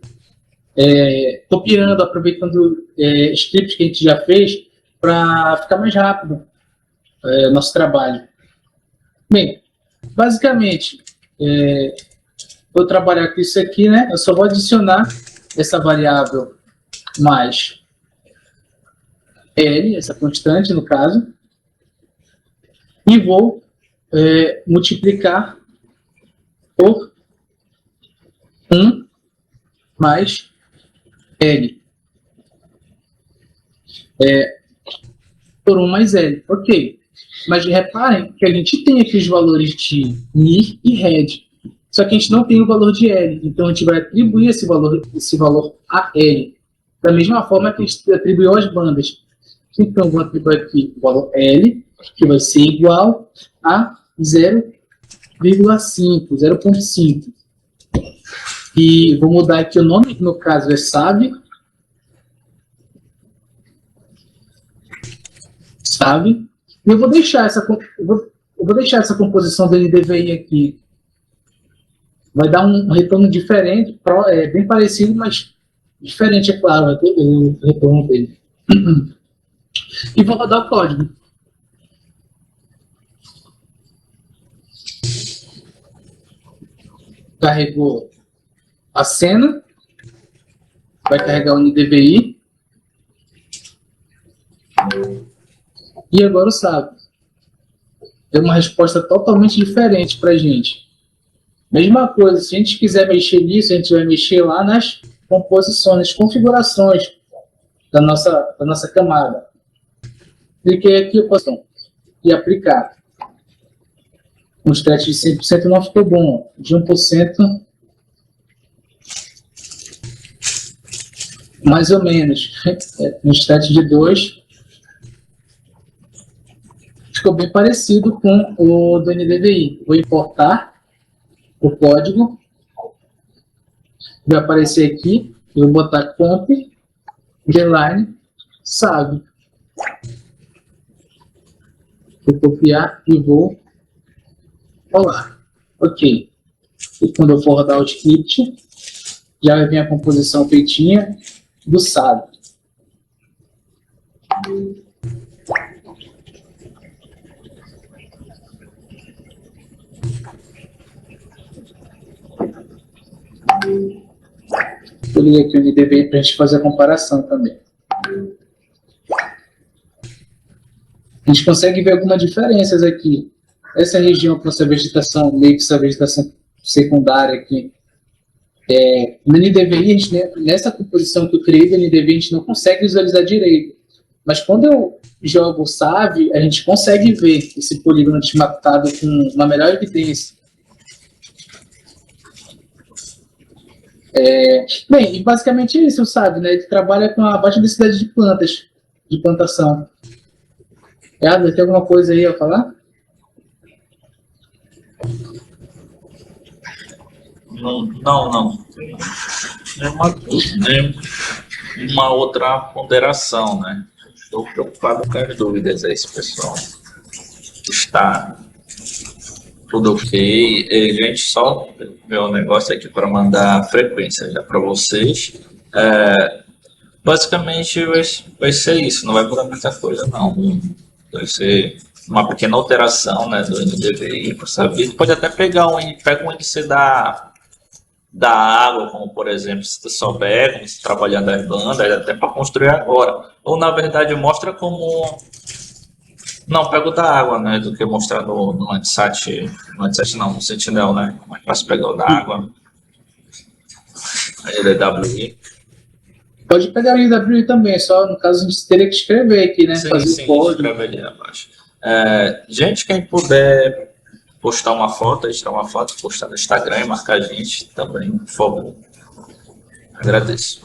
copiando, aproveitando scripts que a gente já fez para ficar mais rápido nosso trabalho. Bem, basicamente, vou trabalhar com isso aqui, né? Eu só vou adicionar essa variável mais L, essa constante, no caso, e vou multiplicar por 1 mais L. Por 1 mais L, ok. Mas reparem que a gente tem aqui os valores de NIR e RED, só que a gente não tem o valor de L, então a gente vai atribuir esse valor a L, da mesma forma que a gente atribuiu as bandas. Então, vou atribuir aqui o valor L, que vai ser igual a 0,5. E vou mudar aqui o nome, que no caso é SAV. E eu vou deixar essa composição do NDVI aqui. Vai dar um retorno diferente, bem parecido, mas diferente, é claro, vai ter o retorno dele. E vou rodar o código. Carregou a cena, vai carregar o NDVI, e agora o SAB. Deu uma resposta totalmente diferente para a gente. Mesma coisa, se a gente quiser mexer nisso, a gente vai mexer lá nas composições, nas configurações da nossa camada. Cliquei aqui e aplicar. Um stretch de 100% não ficou bom. De 1%, mais ou menos. Um stretch de 2%, ficou bem parecido com o do NDVI. Vou importar o código. Vai aparecer aqui. Eu vou botar comp, underline, SAV. Vou copiar e vou colar. Ok. E quando eu for rodar o script, já vai vir a composição feitinha do SAV. Eu liguei aqui o NDVI para a gente fazer a comparação também. A gente consegue ver algumas diferenças aqui. Essa região com essa vegetação, meio que essa vegetação secundária aqui, No NDVI, a gente, né, nessa composição que eu criei do NDVI, a gente não consegue visualizar direito. Mas quando eu jogo o SAV, a gente consegue ver esse polígono desmatado com uma melhor evidência. Bem, e basicamente é isso, sabe, né? Ele trabalha com a baixa densidade de plantas, de plantação. Tem alguma coisa aí a falar? Não. Uma outra ponderação, né? Estou preocupado com as dúvidas aí, esse pessoal. Está tudo ok. E, gente, só ver um negócio aqui para mandar a frequência já para vocês. Basicamente vai ser isso, não vai mudar muita coisa, não. Vai ser uma pequena alteração, né, do NDVI, por saber. Pode até pega um índice da água, como por exemplo, se tu souber, como se trabalhar das bandas, até para construir agora. Ou na verdade mostra como. Não, pego da água, né? Do que mostrar no Landsat. No Landsat não, no Sentinel, né? Como é que posso pegar o da água? Aí DWI. Pode pegar o IWI também, só no caso a gente teria que escrever aqui, né? Sim, escreve ali abaixo. Gente, quem puder postar uma foto, tirar uma foto, postar no Instagram e marcar a gente também, por favor. Agradeço.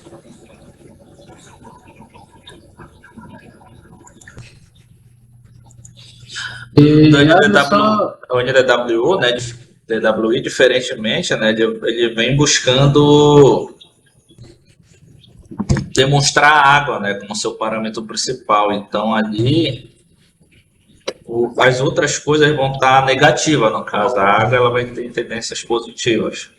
O NDWI, né, DWI, diferentemente, né, ele vem buscando demonstrar a água, né, como seu parâmetro principal. Então, ali, as outras coisas vão estar negativas, no caso. A água ela vai ter tendências positivas.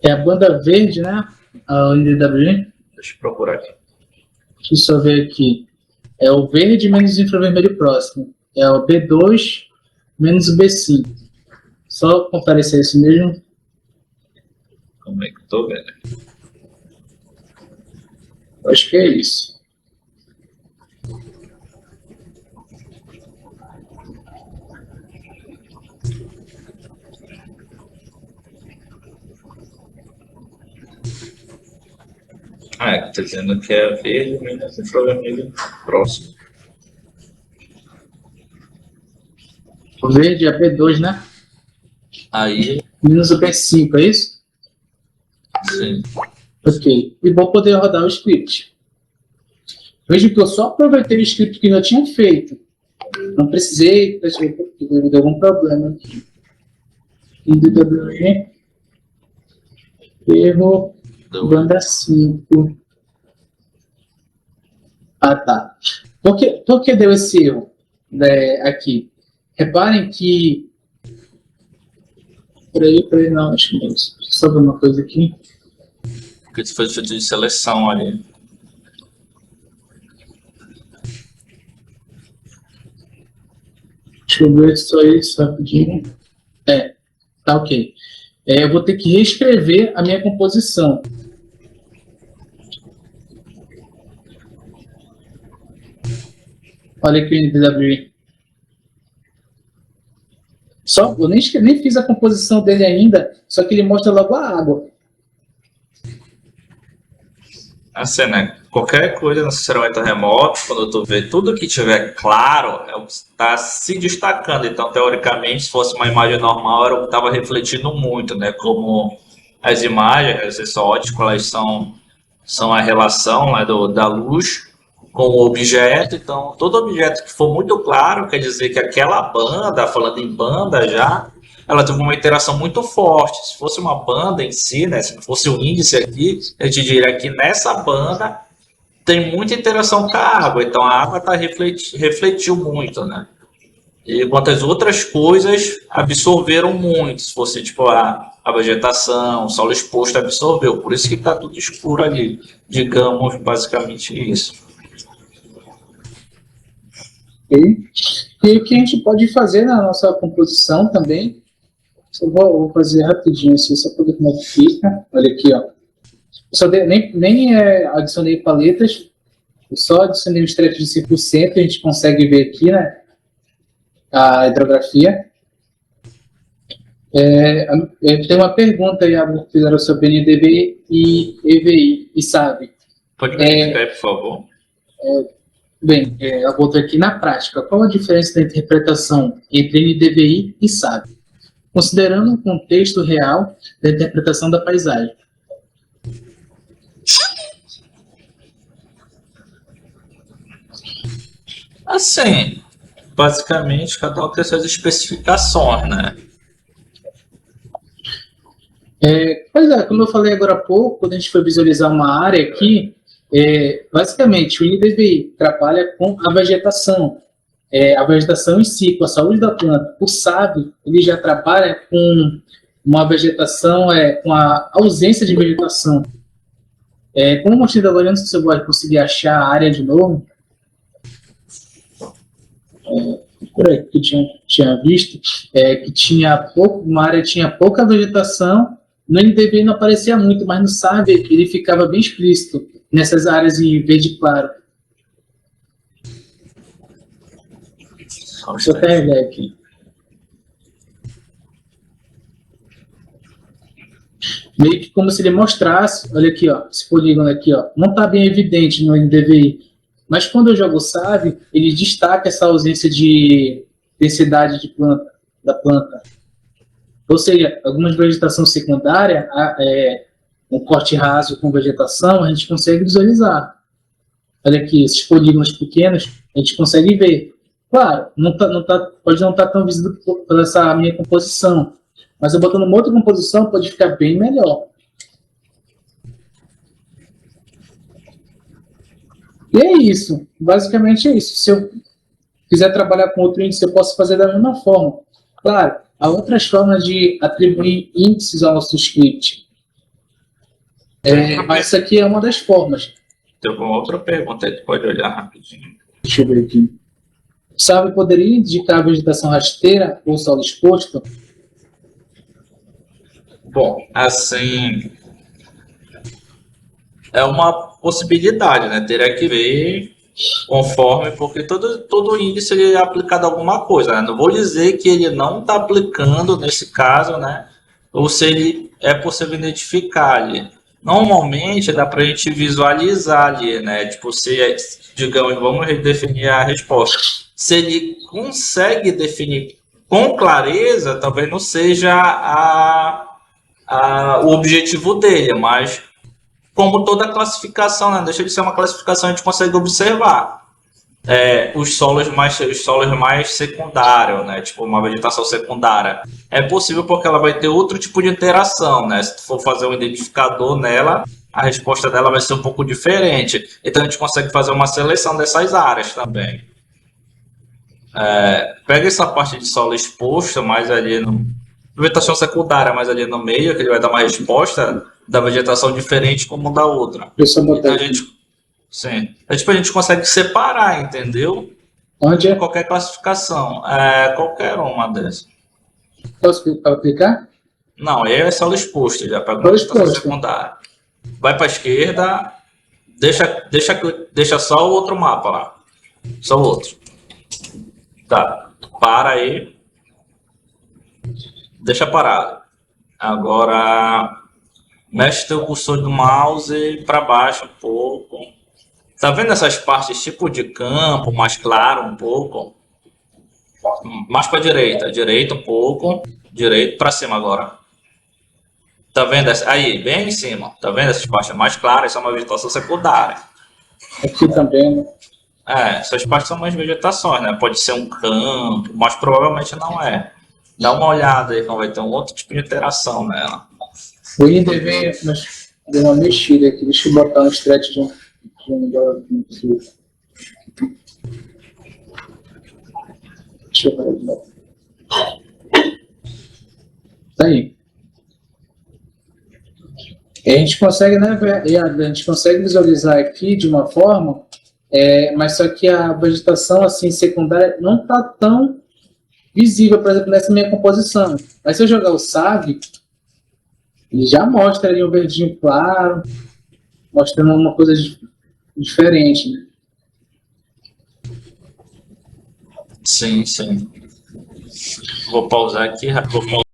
É a banda verde, né? A NDWI. Deixa eu procurar aqui. Deixa eu só ver aqui. É o verde menos o infravermelho próximo. É o B2 menos o B5. Só comparecer isso mesmo. Como é que eu tô vendo? Acho que é isso. Está dizendo que é verde menos infravermelho próximo. O verde é B2, né? Aí. Menos o B5, é isso? Sim. Ok. E vou poder rodar o script. Veja que eu só aproveitei o script que eu já tinha feito. Não precisei, deu algum problema aqui. IDWG. Erro. Banda 5. Ah, tá. Por que deu esse erro aqui? Reparem que. Peraí, não, acho que não. Só ver uma coisa aqui. Porque isso foi de seleção ali. Deixa eu ver só isso rapidinho. Tá ok. Eu vou ter que reescrever a minha composição. Olha aqui o NDWI. Eu nem fiz a composição dele ainda, só que ele mostra logo a água. Assim, né? Qualquer coisa no sensoramento remoto, quando tu vê tudo que tiver claro, é o que está se destacando. Então, teoricamente, se fosse uma imagem normal, era o que estava refletindo muito, né? Como as imagens, as sessões óticas, elas são a relação, né, da luz com o objeto. Então, todo objeto que for muito claro, quer dizer que aquela banda, falando em banda já, ela teve uma interação muito forte. Se fosse uma banda em si, né, se não fosse um índice aqui, eu te diria que nessa banda tem muita interação com a água. Então, a água refletiu muito, né? Enquanto as outras coisas absorveram muito. Se fosse tipo a vegetação, o solo exposto absorveu. Por isso que está tudo escuro ali. Digamos basicamente isso. E o que a gente pode fazer na nossa composição também, eu vou fazer rapidinho assim, só para ver como é que fica. Olha aqui, ó. Nem adicionei paletas, eu só adicionei os trechos de 100%, a gente consegue ver aqui, né, a hidrografia. Tem uma pergunta aí, que fizeram sobre NDB e EVI, e sabe? Pode me explicar, por favor? Bem, eu volto aqui na prática. Qual a diferença da interpretação entre NDVI e SAB? Considerando o contexto real da interpretação da paisagem. Assim, basicamente, cada um tem suas especificações, né? Pois é, como eu falei agora há pouco, quando a gente for visualizar uma área aqui, basicamente o NDVI trabalha com a vegetação em si, com a saúde da planta. O SAB, ele já trabalha com uma vegetação, com a ausência de vegetação. Como eu mostrei agora, antes que você vai conseguir achar a área de novo, por aí que eu tinha visto, que tinha uma área tinha pouca vegetação. No NDVI não aparecia muito, mas no SAB ele ficava bem explícito nessas áreas em verde claro. Deixa eu carregar aqui. Meio que como se ele mostrasse, olha aqui, ó, esse polígono aqui, ó, não está bem evidente no NDVI, mas quando eu jogo o SAB, ele destaca essa ausência de densidade da planta. Ou seja, algumas vegetação secundária, um corte raso com vegetação, a gente consegue visualizar. Olha aqui, esses polígonos pequenos, a gente consegue ver. Claro, pode não estar tão visível pela essa minha composição, mas eu botando uma outra composição pode ficar bem melhor. E é isso, basicamente é isso. Se eu quiser trabalhar com outro índice, eu posso fazer da mesma forma. Claro, há outras formas de atribuir índices ao nosso script. Mas essa aqui é uma das formas. Tem alguma outra pergunta aí? Tu pode olhar rapidinho. Deixa eu ver aqui. SAB poderia indicar a vegetação rasteira ou solo exposto? Bom, assim, é uma possibilidade, né? Teria que ver conforme, porque todo índice ele é aplicado a alguma coisa, né? Não vou dizer que ele não está aplicando nesse caso, né? Ou se ele é possível identificar ali. Normalmente dá para a gente visualizar ali, né? Tipo, digamos, vamos redefinir a resposta. Se ele consegue definir com clareza, talvez não seja o objetivo dele, mas como toda classificação, né? Deixa de ser uma classificação, a gente consegue observar os solos mais secundários, né? Tipo uma vegetação secundária. É possível porque ela vai ter outro tipo de interação, né? Se tu for fazer um identificador nela, a resposta dela vai ser um pouco diferente. Então a gente consegue fazer uma seleção dessas áreas também. Pega essa parte de solo exposto, mais ali no vegetação secundária, mais ali no meio, que ele vai dar uma resposta da vegetação diferente como da outra. Então, a gente consegue separar, entendeu? Onde é? Qualquer classificação, qualquer uma dessas. Posso aplicar? Não, aí é solo exposto, já pega uma vegetação secundária. Vai para a esquerda, deixa só o outro mapa lá. Só o outro. Tá, para aí. Deixa parado. Agora, mexe teu cursor do mouse para baixo um pouco. Tá vendo essas partes tipo de campo, mais claro um pouco? Mais para direita um pouco, direito para cima agora. Tá vendo aí, bem em cima? Tá vendo essas partes mais claras? Isso é uma vegetação secundária. Aqui também, né? Essas partes são umas vegetações, né? Pode ser um campo, mas provavelmente não é. Dá uma olhada aí, vai ter um outro tipo de interação nela. O IDV, mas deu uma mexida aqui. Deixa eu botar um stretch de um Deixa eu ver de novo. Tá aí. E a gente consegue, né, a gente consegue visualizar aqui de uma forma, mas só que a vegetação assim secundária não está tão visível, por exemplo, nessa minha composição. Mas se eu jogar o SAB, ele já mostra ali um verdinho claro, mostrando uma coisa diferente, né? Sim. Vou pausar aqui,